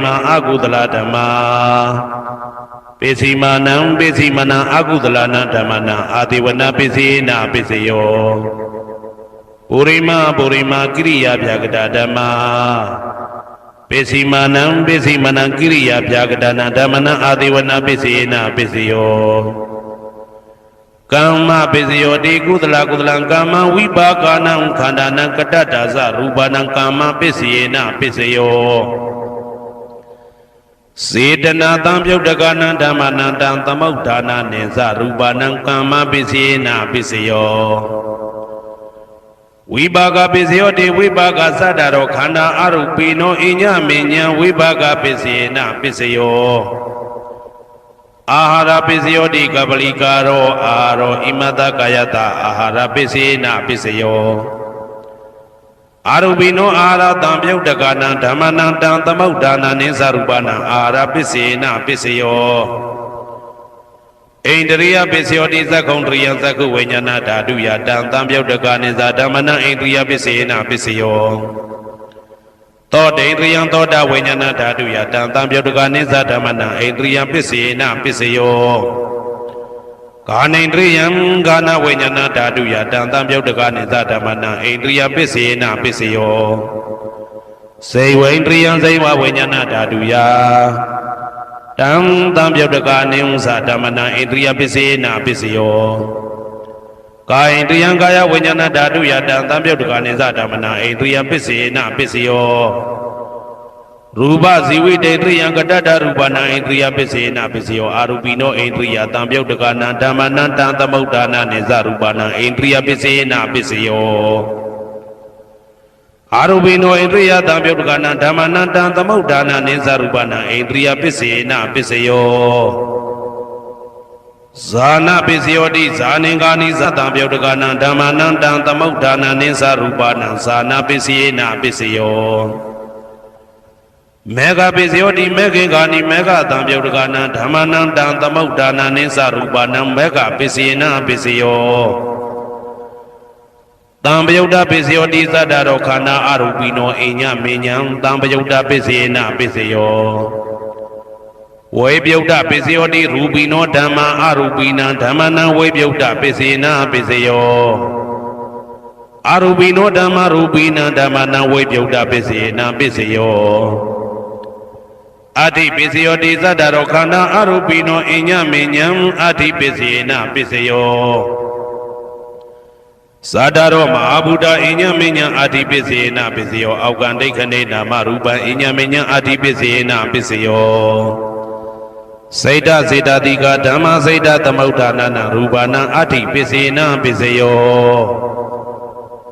မအကုသလဓမ္မာပိစီမာနံပိစီမနံအကုသလနာဓမ္မနာအာတိဝနာပိစီနာပိစယောပုရိမကိရိယာဗျာကတာဓမ္မာပိစီမာနံပိစီမနံကိရိယာဗျာကတာနာဓမ္မနာအာတိဝနာပိစီနာပိစယောကမ္မပိစယောတိကုသလကမ္မဝိပါကနံခန္ဓာနံကတ္တတာသရူပနံကမ္မပိစီနာပိစယောစေတနာတံပြုတ်တကနံဓမ္မနံတံသမုဋ္ဌာနာနိသရူပနံကမ္မပိစီနာပိစယောဝိပါကပိစယောတိဝိပါကသတ္တရောခန္ဓာအရုပိနောအညမေညံဝိပါကပိစီနာပိစယောအာဟာရပိစယောတိကပလိကာရောအာရောဣမတကာယတအာဟာရပိစီနာပိစယောအာရုပိနောအာဟာရတံပြုတ်တကနံဓမ္မနံတံသမုဋ္ဌာနာနိသရူပနံအာဟာရပိစီနာပိစယောဣန္ဒရိယပိစယောတိသက္ကုံတရိယသက္ကုဝိညာဏဓာတုယတံတံပြုတ်တကနိသဓမ္မနံဣန္ဒရိယပိစီနာပိစယောသောတေန္ဒရိယံသောတာဝိညာဏဓာတုယတံတံပြုတ်တကနိသဓမ္မနံဣန္ဒရိယပိစီနာပိစယောကာနိန္ဒရိယံကာနဝိညာဏဓာတုယတံတံပြုတ်တကနိသဓမ္မနံဣန္ဒရိယပိစီနာပိစယောစေဝိန္ဒရိယံစေဝဝိညာဏဓာတုယတံတံပြုတ်တကနိဥ္စဓမ္မနံဣန္ဒရိယပိစီနာပိစယောကာယိန္ဒရိယံကာယဝိညာဏဓာတုယတံတံပြုတ်တကနိသဓမ္မနံဣန္ဒရိယပိစီနာပိစယောရူပဇီဝိတေတရိယံကတ္တရူပနံဣန္ဒရိယပိစေနာပိစယောအာရူပိနောဣန္ဒရိယတံပြုတ်တကနံဓမ္မနံတံသမုဋ္ဌာနာနိသရူပနံဣန္ဒရိယပိစေနာပိစယောအာရူပိနောဣန္ဒရိယတံပြုတ်တကနံဓမ္မနံတံသမုဋ္ဌာနာနိသရူပနံဣန္ဒရိယပိစေနာပိစယောဇာနာပိစယောတိဇာနိကာနိသတံပြုတ်တကနံဓမ္မနံတံသမုဋ္ဌာနာနိသရူပနံဇာနာပိစေနာပိစယောမေဃပိစယောတိမေခေကာနိမေဃတံပြုတ်တကနံဓမ္မနံတံသမုဋ္ဌာနာနိသရူပနံမေဃပိစေနာပိစယောတံပယုတ်တပိစယောတိသတ္တရောခန္ဓာအရူပိနောအိညမေညံတံပယုတ်တပိစေနာပိစယောဝေပယုတ်တပိစယောတိရူပိနောဓမ္မာအရူပိနံဓမ္မနံဝေပယုတ်တပိစေနာပိစယောအရူပိနောဓမ္မာရူပိနံဓမ္မနံဝေပယုတ်တပိစေနာပိစယောအဋ္ဌိပိစယောတိသတ္တရောခန္ဓာအရူပိနောအညမေညံအဋ္ဌိပိစေနာပိစယောသတ္တရောမဟာဗုဒ္ဓအညမေညံအဋ္ဌိပိစေနာပိစယောအောက်ကံဒိဋ္ဌနေနာမရူပံအညမေညံအဋ္ဌိပိစေနာပိစယောစေတစေတတိကဓမ္မစေတသမုဋ္ဌာနာနရူပနံအဋ္ဌိပိစေနာပိစယော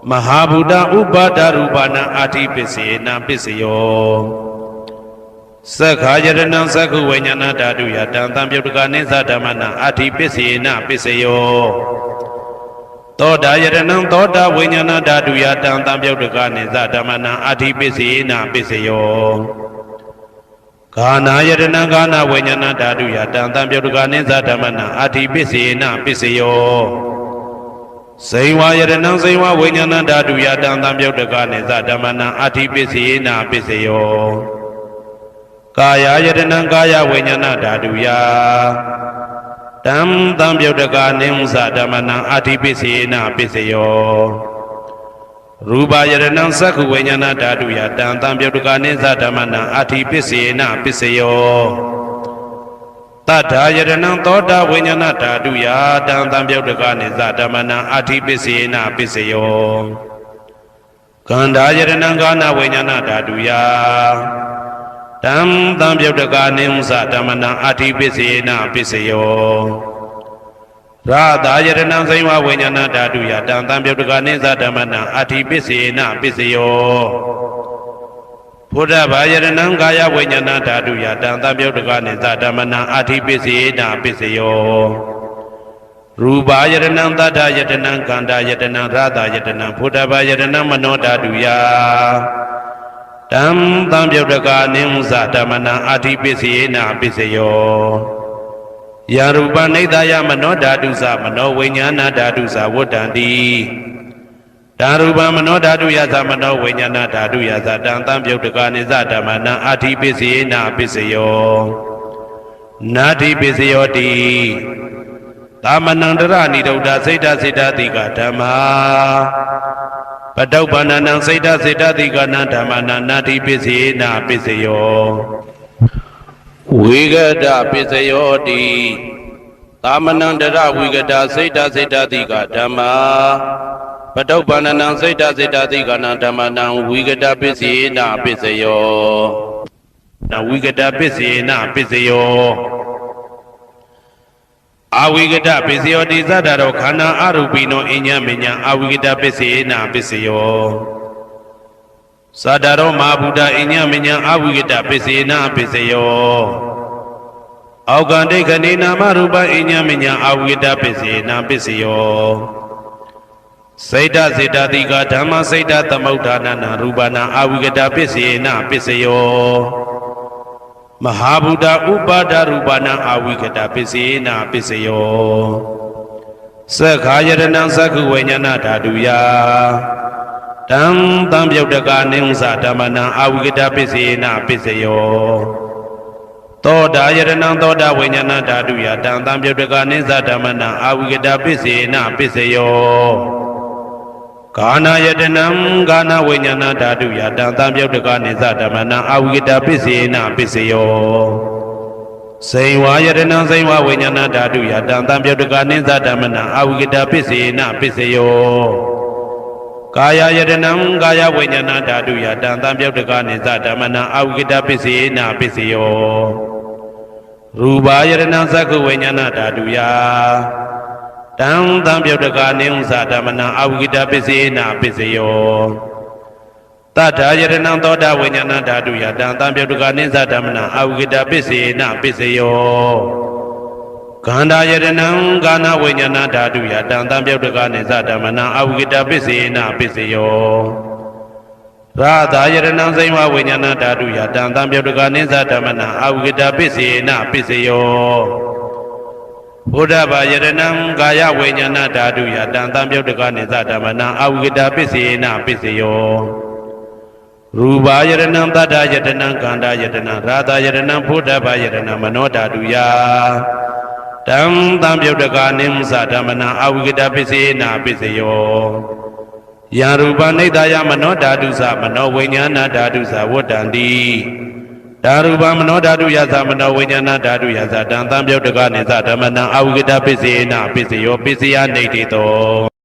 မဟာဗုဒ္ဓဥပါဒရူပနံအဋ္ဌိပိစေနာပိစယောသက္ခာယရဏံသက္ခုဝိညာဏဓာတုယတံတံပြုတ်တကနိသဓမ္မနံအဋ္ဌိပိစေနာပိစယောသောတာယရဏံသောတာဝိညာဏဓာတုယတံတံပြုတ်တကနိသဓမ္မနံအဋ္ဌိပိစေနာပိစယောဂာနာယရဏံဂာနာဝိညာဏဓာတုယတံတံပြုတ်တကနိသဓမ္မနံအဋ္ဌိပိစေနာပိစယောဇိဝယရဏံဇိဝဝိညာဏဓာတုယတံတံပြုတ်တကနိသဓမ္မနံအဋ္ဌိပိစေနာပိစယောကာယယတနံကာယဝိညာဏဓာတုယတံတံပြုတ်တကနိဥ္စဓမ္မနံအဋ္ဌိပိစေနာပိစယောရူပယတနံသက္ခုဝိညာဏဓာတုယတံတံပြုတ်တကနိသဓမ္မနံအဋ္ဌိပိစေနာပိစယောတတ္ထာယတနံသောတာဝိညာဏဓာတုယတံတံပြုတ်တကနိသဓမ္မနံအဋ္ဌိပိစေနာပိစယောကန္ဓာယတနံကာနဝိညာဏဓာတုယတံတံပြုတ်တကနိဥ္စဓမ္မနံအဋ္ဌိပိစေနာပိစယောရာသာယတနံဇိဝဝိညာဏဓာတုယတံတံပြုတ်တကနိသဓမ္မနံအဋ္ဌိပိစေနာပိစယောဘုဒ္ဓဘာယတနံကာယဝိညာဏဓာတုယတံတံပြုတ်တကနိသဓမ္မနံအဋ္ဌိပိစေနာပိစယောရူပယတနံသတ္တယတနံခန္ဓာယတနံရာသာယတနံဘုဒ္ဓဘာယတနံမနောဓာတုယတံတံပြုတ်တကနိဥ္စဓမ္မနံအဋ္ဌိပိစေနာပိစယောယရူပနိဒာယမနောဓာတုသမနောဝိညာဏဓာတုသဝတ္တန္တိ ယရူပနိဒာယမနောဓာတုသမနောဝိညာဏဓာတုသဝတ္တန္တိ ယရူပနိဒာယမနောဓာတုသမနောဝိညာဏဓာတုသဝတ္တန္တိ ယရူပနိဒာယမနောဓာတုသမနောဝိညာဏဓာတုသဝတ္တန္တိ ယရူပနိဒာယမနောဓာတုသမနောဝိညာဏဓာတု ဓာရူပမနောဓာတုယသမနောဝိညာဏဓာတုယသတံတံပြုတ်တကနိသဓမ္မနံအာတိပစ္စယေနပစ္စယောနာတိပစ္စယောတိသာမဏံတရဏိဒုဒ္ဓစိတ်တစိတ္တတိကဓမ္မာပတုပ္ပန္နံစိတ်တစိတ္တတိကနံဓမ္မနံနာတိပစ္စယေနပစ္စယောဝိဂဒပစ္စယောတိသာမဏံတရဝိဂဒစိတ်တစိတ္တတိကဓမ္မာပတုပ္ပန္နံစိတ်တစိတ္တတိကနံဓမ္မနံဝိဂဒပစ္စယေနပစ္စယောနဝိဂဒပစ္စယေနပစ္စယောအဝိဂဒပစ္စယောတိသတ္တရောခန္ဓာအရူပိနောအညမညာအဝိဂဒပစ္စယေနပစ္စယောသတ္တရောမဟာဗုဒ္ဓအညမညာအဝိဂဒပစ္စယေနပစ္စယောအောက်ကံဒိဋ္ဌိနာမရူပအညမညာအဝိဂဒပစ္စယေနပစ္စယောစိတ်တစေတတိကဓမ္မစိတ်တသမုဋ္ဌာနနာရူပနာအဝိကတပစ္စေနပစ္စယောမဟာဗုဒ္ဓဥပါဒရူပနာအဝိကတပစ္စေနပစ္စယောသက္ခာယတနံသက္ခုဝိညာဏဓာတုယတံတံပြုတ်တကနိဥ္စဓမ္မနံအဝိကတပစ္စေနပစ္စယောသောတာယတနံသောတာဝိညာဏဓာတုယတံတံပြုတ်တကနိသဓမ္မနံအဝိကတပစ္စေနပစ္စယောကာနာယတနံကာနာဝိညာဏဓာတုယတံတံပြုတ်တကနိသဓမ္မနံအဝိကတပစ္စေနပစ္စယောစိန်ဝါယတနံစိန်ဝဝိညာဏဓာတုယတံတံပြုတ်တကနိသဓမ္မနံအဝိကတပစ္စေနပစ္စယောကာယယတနံကာယဝိညာဏဓာတုယတံတံပြုတ်တကနိသဓမ္မနံအဝိကတပစ္စေနပစ္စယောရူပယတနံသက္ခုဝိညာဏဓာတုယတံတံပြုတ်တကနိဥ္စဓမ္မနံအဝိကတပစ္စေနပစ္စယောတတ္ထာယတနံသောတာဝိညာဏဓာတုယတံတံပြုတ်တကနိသဓမ္မနံအဝိကတပစ္စေနပစ္စယောခန္ဓာယတနံကာနဝိညာဏဓာတုယတံတံပြုတ်တကနိသဓမ္မနံအဝိကတပစ္စေနပစ္စယောရာသာယတနံစိမ္မာဝိညာဏဓာတုယတံတံပြုတ်တကနိသဓမ္မနံအဝိကတပစ္စေနပစ္စယောဘုဒ္ဓဘာယတနံကာယဝိညာဏဓာတုယတံတံပြုတ်တကနိသဓမ္မနံအဝိကတပစ္စေနပစ္စယောရူပယတနံတတ္တယတနံကန္တာယတနံရာသယတနံဘုဒ္ဓဘာယတနံမနောဓာတုယတံတံပြုတ်တကနိသဓမ္မနံအဝိကတပစ္စေနပစ္စယောယံရူပနိဒာယမနောဓာတုသမနောဝိညာဏဓာတုသဝတ္တန္တိဓာရူပမနောဓာတုယသမနောဝိညာဏဓာတုယသတံတံပြုတ်တကနိသဓမ္မနံအဝိကတပစ္စေနပစ္စယောပစ္စယနိဋ္ဌိတော